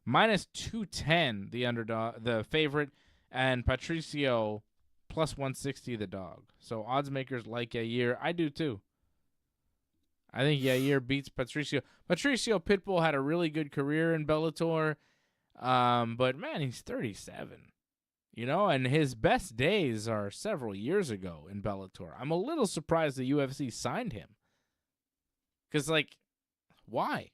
minus 210, the underdog, the favorite, and Patricio plus 160, the dog. So odds makers like Yair. I do too. I think Yair beats Patricio. Patricio Pitbull had a really good career in Bellator, but man, he's 37. You know, and his best days are several years ago in Bellator. I'm a little surprised the UFC signed him. Because, like, why?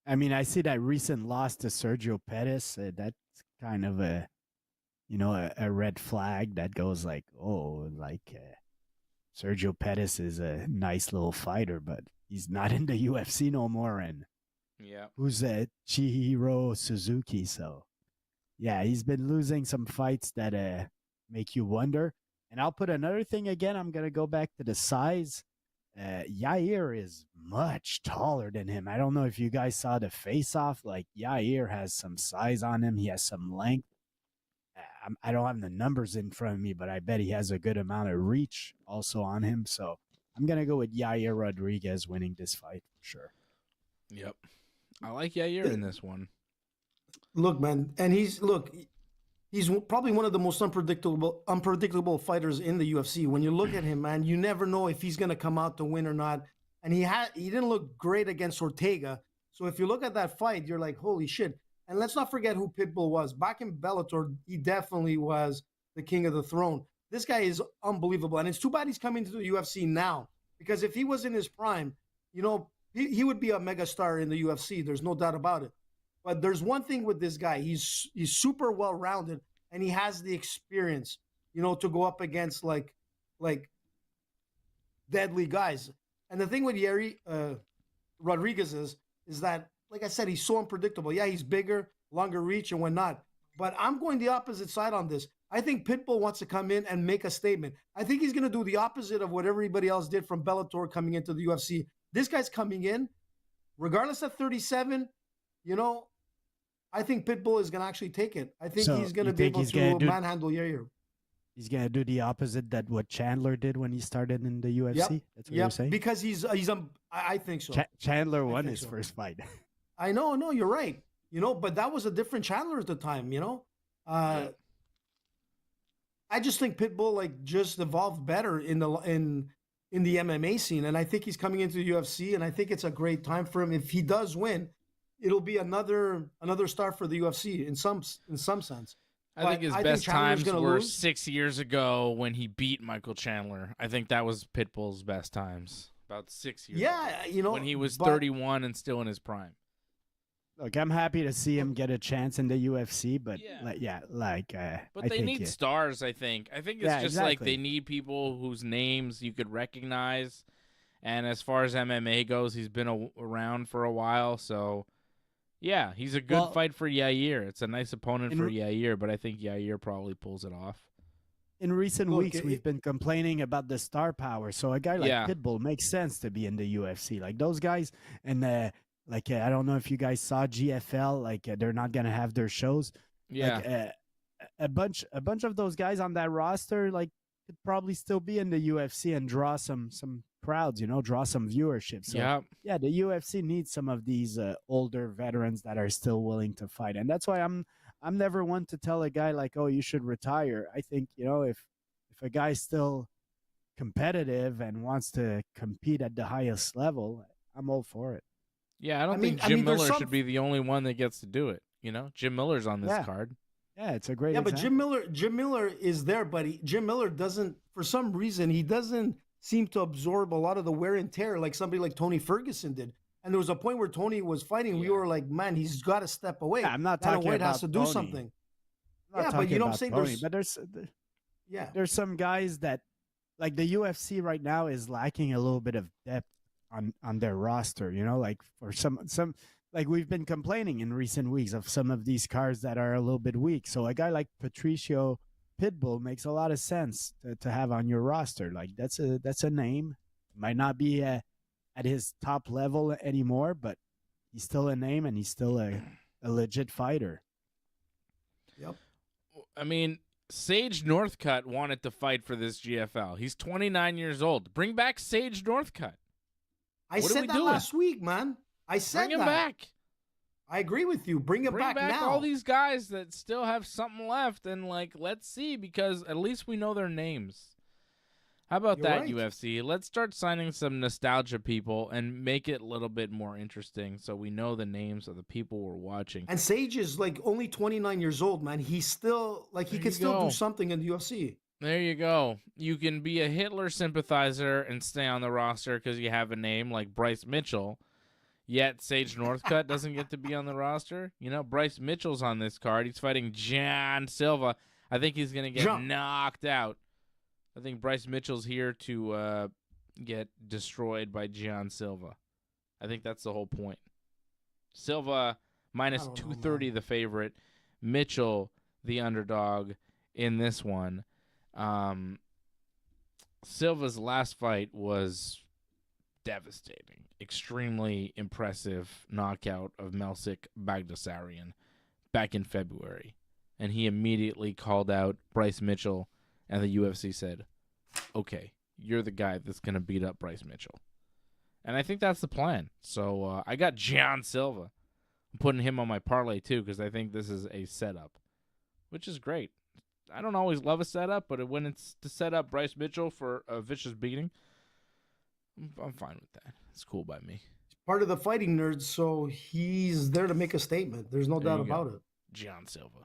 I mean, I see that recent loss to Sergio Pettis. That's kind of a, you know, a red flag that goes like, oh, like Sergio Pettis is a nice little fighter, but he's not in the UFC no more. And
yeah,
who's Chihiro Suzuki? So. Yeah, he's been losing some fights that make you wonder. And I'll put another thing again. I'm going to go back to the size. Yair is much taller than him. I don't know if you guys saw the face-off. Like, Yair has some size on him. He has some length. I don't have the numbers in front of me, but I bet he has a good amount of reach also on him. So I'm going to go with Yair Rodriguez winning this fight for sure.
Yep. I like Yair in this one.
Look, man, and he's probably one of the most unpredictable fighters in the UFC. When you look at him, man, you never know if he's gonna come out to win or not. And he didn't look great against Ortega. So if you look at that fight, you're like, holy shit. And let's not forget who Pitbull was. Back in Bellator, he definitely was the king of the throne. This guy is unbelievable. And it's too bad he's coming to the UFC now. Because if he was in his prime, you know, he would be a mega star in the UFC. There's no doubt about it. But there's one thing with this guy. He's super well-rounded, and he has the experience, you know, to go up against like deadly guys. And the thing with Yair Rodriguez is that, like I said, he's so unpredictable. Yeah, he's bigger, longer reach and whatnot. But I'm going the opposite side on this. I think Pitbull wants to come in and make a statement. I think he's going to do the opposite of what everybody else did from Bellator coming into the UFC. This guy's coming in, regardless of 37, I think Pitbull is going to actually take it. I think he's going to be able to manhandle Yair.
He's going to do the opposite that what Chandler did when he started in the UFC?
Yep.
That's what you're saying?
Because I think so.
Chandler won his first fight.
I know, no, you're right. But that was a different Chandler at the time, I just think Pitbull just evolved better in the MMA scene, and I think he's coming into the UFC, and I think it's a great time for him. If he does win, it'll be another star for the UFC in some sense.
I think his best times were 6 years ago when he beat Michael Chandler. I think that was Pitbull's best times, about 6 years ago, when he was 31 and still in his prime.
Look, I'm happy to see him get a chance in the UFC, but
but they need stars. I think it's just like they need people whose names you could recognize. And as far as MMA goes, he's been around for a while, so yeah, he's a good fight for Yair. It's a nice opponent for Yair, but I think Yair probably pulls it off.
In recent weeks, we've been complaining about the star power, so a guy like Pitbull makes sense to be in the UFC. Like those guys, and I don't know if you guys saw GFL. They're not gonna have their shows.
Yeah,
a bunch of those guys on that roster could probably still be in the UFC and draw some crowds. Draw some viewership. So yeah, the UFC needs some of these older veterans that are still willing to fight, and that's why I'm never one to tell a guy oh, you should retire. I think if a guy's still competitive and wants to compete at the highest level, I'm all for it.
Yeah, I don't think Jim Miller should be the only one that gets to do it. Jim Miller's on this card.
Yeah, it's a great example.
But Jim Miller is there, but Jim Miller doesn't, for some reason, he doesn't seem to absorb a lot of the wear and tear like somebody like Tony Ferguson did. And there was a point where Tony was fighting. We were like, man, he's got to step away.
Yeah, I'm not talking
White
about
has to
Tony.
do something.
Yeah, but you know what I'm saying? There's some guys that, the UFC right now is lacking a little bit of depth on their roster, for some we've been complaining in recent weeks of some of these cards that are a little bit weak. So a guy like Patricio Pitbull makes a lot of sense to have on your roster. That's a name. Might not be at his top level anymore, but he's still a name and he's still a legit fighter.
Yep.
I mean, Sage Northcutt wanted to fight for this GFL. He's 29 years old. Bring back Sage Northcutt.
I said that last week, man. I said
Bring him back.
I agree with you. Bring him back now.
All these guys that still have something left, and let's see, because at least we know their names. How about that, right. UFC? Let's start signing some nostalgia people and make it a little bit more interesting, so we know the names of the people we're watching.
And Sage is only 29 years old, man. He's still he can still do something in the UFC.
There you go. You can be a Hitler sympathizer and stay on the roster because you have a name like Bryce Mitchell, yet Sage Northcutt doesn't get to be on the roster. Bryce Mitchell's on this card. He's fighting Jean Silva. I think he's going to get knocked out. I think Bryce Mitchell's here to get destroyed by Jean Silva. I think that's the whole point. Silva minus 230, the favorite. Mitchell, the underdog in this one. Silva's last fight was devastating. Extremely impressive knockout of Melsik Bagdasaryan back in February. And he immediately called out Bryce Mitchell, and the UFC said, okay, you're the guy that's going to beat up Bryce Mitchell. And I think that's the plan. So I got Jean Silva. I'm putting him on my parlay too because I think this is a setup, which is great. I don't always love a setup, but when it's to set up Bryce Mitchell for a vicious beating, I'm fine with that. It's cool by me.
He's part of the fighting nerds, so he's there to make a statement. There's no doubt about it.
Jean Silva.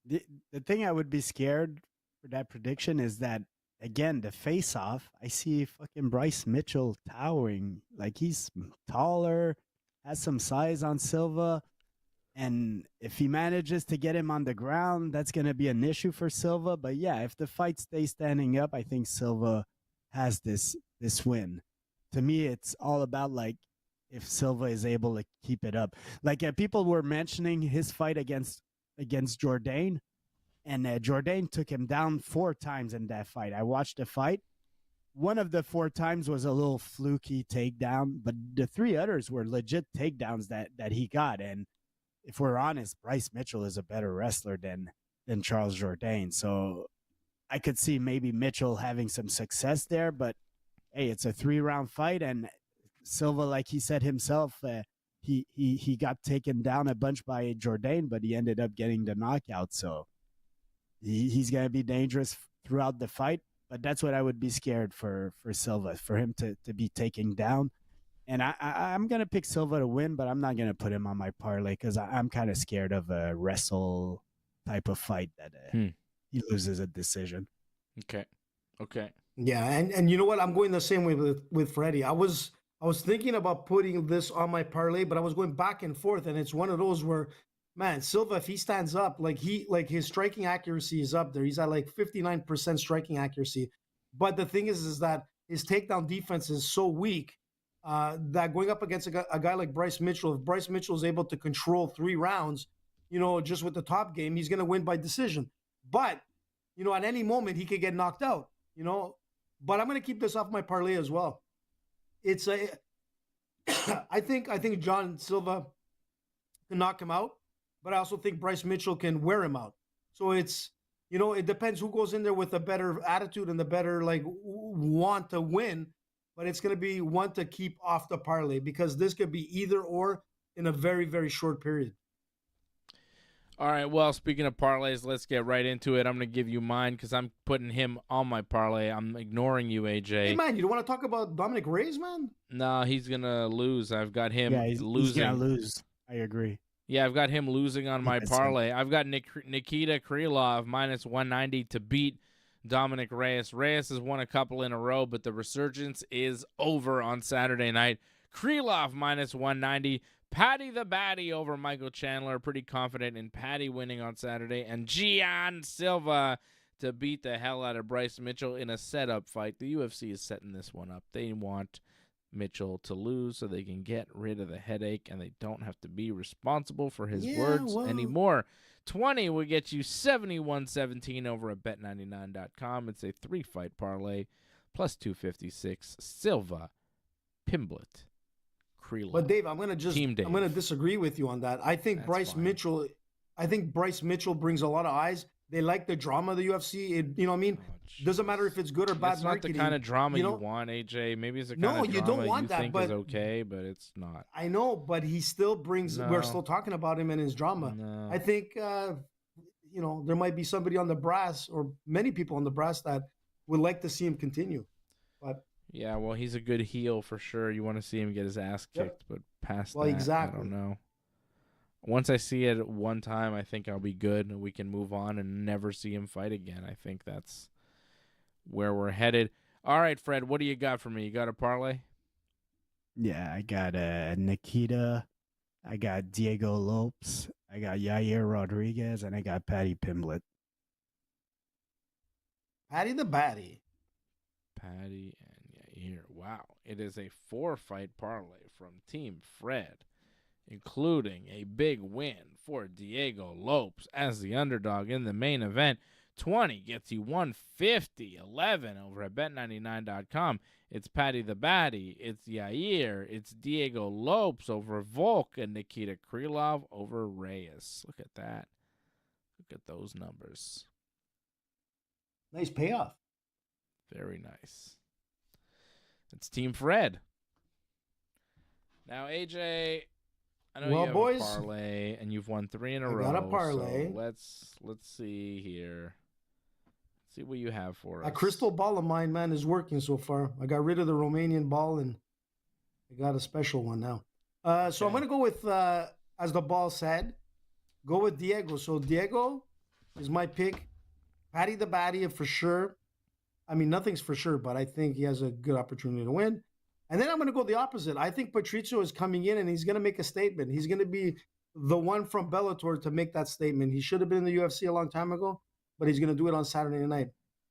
The thing I would be scared for that prediction is that, again, the face-off, I see fucking Bryce Mitchell towering. He's taller, has some size on Silva. And if he manages to get him on the ground, that's going to be an issue for Silva. But yeah, if the fight stays standing up, I think Silva has this win. To me, it's all about if Silva is able to keep it up. Like people were mentioning his fight against Jourdain, and Jourdain took him down 4 times in that fight. I watched the fight. One of the 4 times was a little fluky takedown, but the 3 others were legit takedowns that he got. And if we're honest, Bryce Mitchell is a better wrestler than Charles Jourdain. So I could see maybe Mitchell having some success there, but hey, it's a 3-round fight, and Silva, like he said himself, he got taken down a bunch by Jourdain, but he ended up getting the knockout. So he's going to be dangerous throughout the fight. But that's what I would be scared for Silva, for him to be taken down. And I'm going to pick Silva to win, but I'm not going to put him on my parlay because I'm kind of scared of a wrestle type of fight that he loses a decision.
Okay.
Yeah, and you know what? I'm going the same way with Freddie. I was thinking about putting this on my parlay, but I was going back and forth, and it's one of those where, man, Silva, if he stands up, like his striking accuracy is up there. He's at like 59% striking accuracy. But the thing is that his takedown defense is so weak that going up against a guy like Bryce Mitchell, if Bryce Mitchell is able to control 3 rounds, just with the top game, he's going to win by decision. But, at any moment, he could get knocked out, But I'm going to keep this off my parlay as well. It's I think Jean Silva can knock him out, but I also think Bryce Mitchell can wear him out. So it's, it depends who goes in there with a better attitude and the better want to win, but it's going to be one to keep off the parlay because this could be either or in a very, very short period.
All right, well, speaking of parlays, let's get right into it. I'm going to give you mine because I'm putting him on my parlay. I'm ignoring you, AJ.
Hey, man, you don't want to talk about Dominick Reyes, man?
No, he's going to lose. I've got him losing.
He's going to lose. I agree.
Yeah, I've got him losing on my parlay. I've got Nikita Krylov minus 190 to beat Dominick Reyes. Reyes has won a couple in a row, but the resurgence is over on Saturday night. Krylov minus 190. Paddy the Baddy over Michael Chandler. Pretty confident in Paddy winning on Saturday. And Jean Silva to beat the hell out of Bryce Mitchell in a setup fight. The UFC is setting this one up. They want Mitchell to lose so they can get rid of the headache and they don't have to be responsible for his words anymore. 20 will get you 71-17 over at bet99.com. It's a 3-fight parlay plus 256. Silva, Pimblett, Krylov.
But Dave, I'm going to disagree with you on that. I think Bryce Mitchell brings a lot of eyes. They like the drama of the UFC. You know what I mean? Doesn't matter if it's good or bad.
It's not the kind of drama you want, AJ. Maybe it's the kind of drama
you don't want that,
think is okay, but it's not.
I know, but he still brings. No. We're still talking about him and his drama. No. I think there might be somebody on the brass or many people on the brass that would like to see him continue. But
yeah, well, he's a good heel for sure. You want to see him get his ass kicked, but past that,
exactly.
I don't know. Once I see it one time, I think I'll be good and we can move on and never see him fight again. I think that's where we're headed. All right, Fred, what do you got for me? You got a parlay?
Yeah, I got Nikita. I got Diego Lopes. I got Yair Rodriguez, and I got Paddy Pimblett.
Paddy the Baddy.
Paddy and Yair. Wow. It is a 4-fight parlay from Team Fred, including a big win for Diego Lopes as the underdog in the main event. 20 gets you 150. 11 over at bet99.com. It's Paddy the Baddy. It's Yair. It's Diego Lopes over Volk and Nikita Krylov over Reyes. Look at that. Look at those numbers.
Nice payoff.
Very nice. It's Team Fred. Now, AJ, I know you have a parlay, and you've won 3 in a row.
I got a parlay.
So let's see here. Let's see what you have for us.
A crystal ball of mine, man, is working so far. I got rid of the Romanian ball, and I got a special one now. So I'm going to go with, as the ball said, go with Diego. So Diego is my pick. Paddy the Baddy for sure. I mean, nothing's for sure, but I think he has a good opportunity to win. And then I'm going to go the opposite. I think Patricio is coming in and he's going to make a statement. He's going to be the one from Bellator to make that statement. He should have been in the UFC a long time ago, but he's going to do it on Saturday night.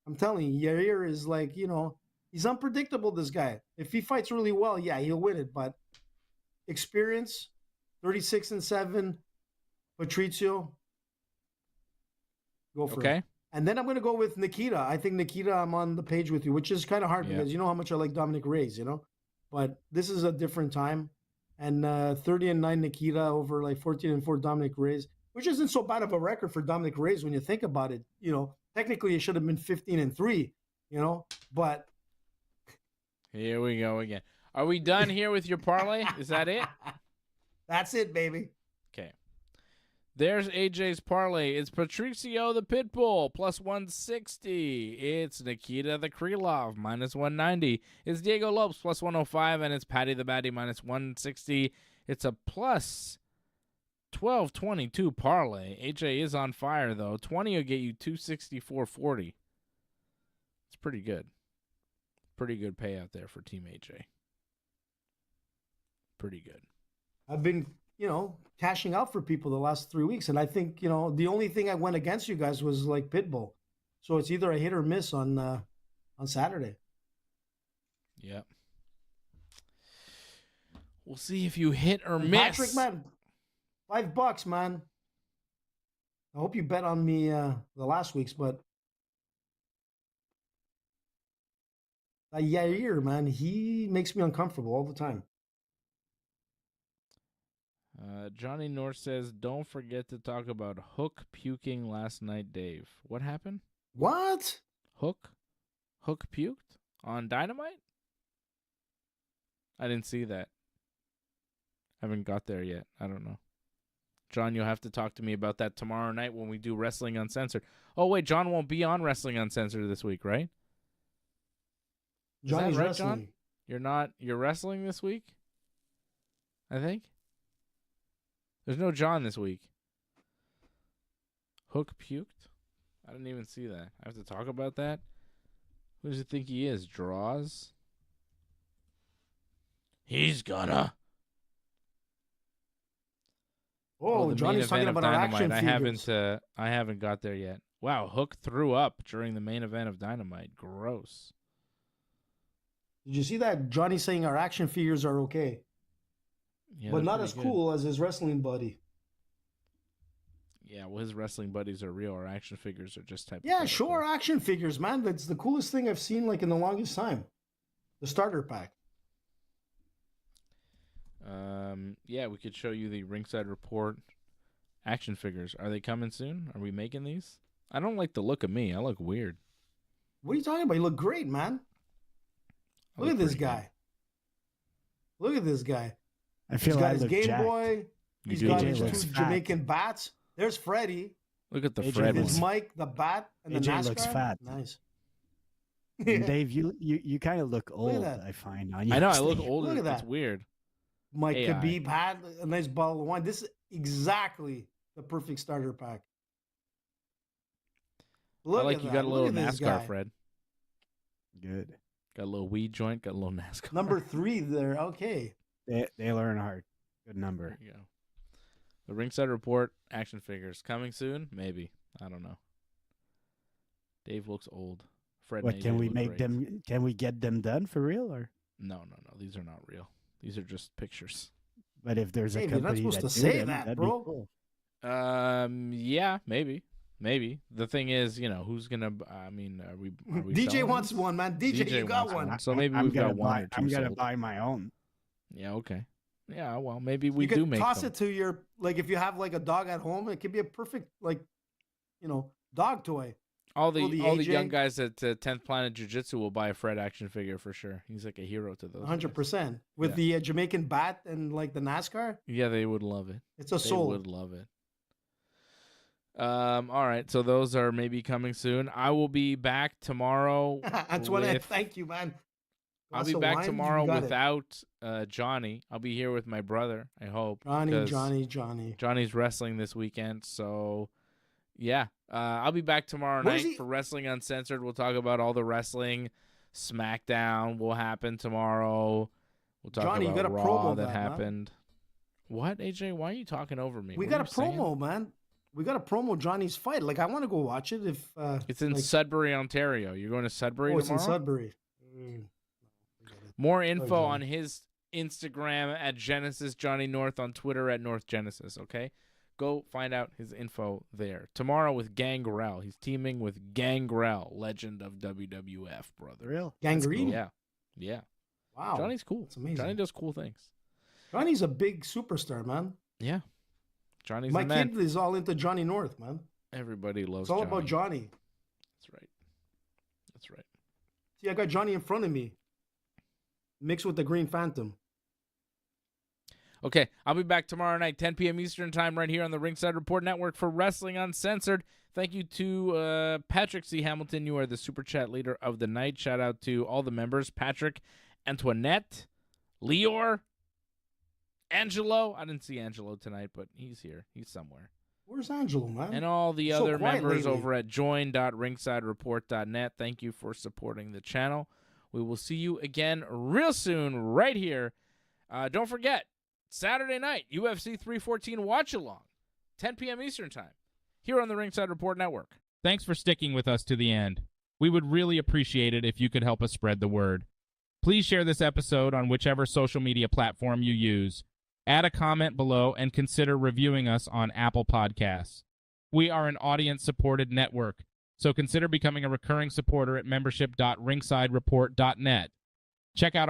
I'm telling you, Yair is like, he's unpredictable, this guy. If he fights really well, yeah, he'll win it. But experience, 36-7. Patricio. Go for it. And then I'm going to go with Nikita. I think Nikita, I'm on the page with you, which is kind of hard because you know how much I like Dominick Reyes, you know? But this is a different time. And 30-9 Nikita over like 14-4 Dominick Reyes, which isn't so bad of a record for Dominick Reyes when you think about it. You know, technically it should have been 15-3, you know? But
here we go again. Are we done here with your parlay? Is that it?
That's it, baby.
Okay. There's AJ's parlay. It's Patricio the Pitbull, plus 160. It's Nikita the Krylov, minus 190. It's Diego Lopes, plus 105. And it's Paddy the Baddy, minus 160. It's a plus 1222 parlay. AJ is on fire, though. 20 will get you 264.40. It's pretty good. Pretty good payout there for Team AJ. Pretty good.
I've been, you know, cashing out for people the last 3 weeks. And I think, you know, the only thing I went against you guys was like Pitbull. So it's either a hit or miss on Saturday.
Yep. We'll see if you hit or miss.
Patrick, man, $5, man. I hope you bet on me the last week's, but Yair, man, he makes me uncomfortable all the time.
Johnny North says, don't forget to talk about Hook puking last night, Dave. What happened?
What?
Hook puked on Dynamite? I didn't see that. Haven't got there yet. I don't know. John, you'll have to talk to me about that tomorrow night when we do Wrestling Uncensored. Oh, wait, John won't be on Wrestling Uncensored this week, right?
Johnny's
right,
wrestling.
John? You're wrestling this week? I think. There's no John this week. Hook puked? I didn't even see that. I have to talk about that? Who does he think he is? Draws? He's gonna.
Oh, Johnny's talking about our action figures.
I haven't got there yet. Wow, Hook threw up during the main event of Dynamite. Gross.
Did you see that? Johnny's saying our action figures are okay.
Yeah,
but not as cool as his wrestling buddy.
Yeah, well, his wrestling buddies are real. Our action figures are just type.
Yeah, sure, action figures, man. That's the coolest thing I've seen like in the longest time. The starter pack.
Yeah, we could show you the Ringside Report action figures. Are they coming soon? Are we making these? I don't like the look of me. I look weird.
What are you talking about? You look great, man. Look at this guy. Look at this guy.
I feel
he's got
his
Game
jacked.
Boy. He's got his 2 Jamaican bats. There's Freddie.
Look at the
AJ
Fred
There's
one.
Mike, the bat, and the
AJ
NASCAR.
looks fat.
Nice.
And Dave, you kind of look old,
that.
I find. On you.
I know, I look older.
Look at
That's
that.
weird.
Mike
AI.
Khabib had a nice bottle of wine. This is exactly the perfect starter pack. Look
I like
at
you
that.
got a
Look
little
at this
NASCAR,
guy.
Fred.
Good.
Got a little weed joint, got a little NASCAR.
Number 3 there. Okay.
Dale Earnhardt. Good number.
There you go. The Ringside Report action figures coming soon? Maybe. I don't know. Dave looks old. Fred
What
and
can
AJ
we
look
make
great.
them? Can we get them done for real? Or
No. These are not real. These are just pictures.
but if there's a
Hey, you're not
company
supposed
that
to
do
say
them,
that,
that'd
bro.
be cool.
Yeah, maybe. The thing is, who's gonna? Are we
DJ
selling
wants
these?
one, man. DJ, you got
wants
one.
So maybe
I'm
we've got
gonna
one
buy,
or two
I'm gonna
sold.
buy my own.
Yeah. Okay. Yeah. Well, maybe we
You
do
could
make
toss
them.
it to your, like, if you have like a dog at home, it could be a perfect, like, dog toy.
All the
AJ.
young guys at 10th Planet Jiu-Jitsu will buy a Fred action figure for sure. He's like a hero to those.
100%. With the Jamaican bat and like the NASCAR,
Yeah, they would love it.
it's a
They
soul.
would love it. All right, so those are maybe coming soon. I will be back tomorrow.
Antoinette, thank you, man.
I'll
Glass
be
of
back
wine,
tomorrow
you got it.
without Johnny. I'll be here with my brother, I hope.
Johnny.
'cause Johnny's wrestling this weekend, so yeah. I'll be back tomorrow
What is
night
he-
for Wrestling Uncensored. We'll talk about all the wrestling. SmackDown will happen tomorrow. We'll talk
Johnny, you
about
gotta
Raw
promo
that
that, man.
happened. What, AJ? Why are you talking over me?
We
What
got
are
a
you saying?
promo, man. We got to promo Johnny's fight. Like, I want to go watch it. If
It's in
like,
Sudbury, Ontario. You're going to Sudbury
it's in
tomorrow?
Sudbury.
More info
Johnny.
on his Instagram at Genesis Johnny North, on Twitter at North Genesis, okay? Go find out his info there. Tomorrow with Gangrel. He's teaming with Gangrel, legend of WWF, brother.
Real?
Gangrene?
Yeah. Yeah.
Wow.
Johnny's cool.
That's amazing.
Johnny does cool things.
Johnny's a big superstar, man.
Yeah. Johnny's
My
the man.
kid is all into Johnny North, man.
Everybody loves
It's all
Johnny.
about Johnny.
That's right. That's right.
See, I got Johnny in front of me, mixed with the Green Phantom.
Okay, I'll be back tomorrow night, 10 p.m. Eastern Time, right here on the Ringside Report Network for Wrestling Uncensored. Thank you to Patrick C. Hamilton. You are the Super Chat leader of the night. Shout out to all the members, Patrick, Antoinette, Leor, Angelo. I didn't see Angelo tonight, but he's here. He's somewhere.
Where's Angelo, man?
And all the
So
other
quiet
members
lately.
over at join.ringsidereport.net. Thank you for supporting the channel. We will see you again real soon right here. Don't forget, Saturday night, UFC 314 watch-along, 10 p.m. Eastern Time, here on the Ringside Report Network.
Thanks for sticking with us to the end. We would really appreciate it if you could help us spread the word. Please share this episode on whichever social media platform you use. Add a comment below and consider reviewing us on Apple Podcasts. We are an audience-supported network, so consider becoming a recurring supporter at membership.ringsidereport.net. Check out our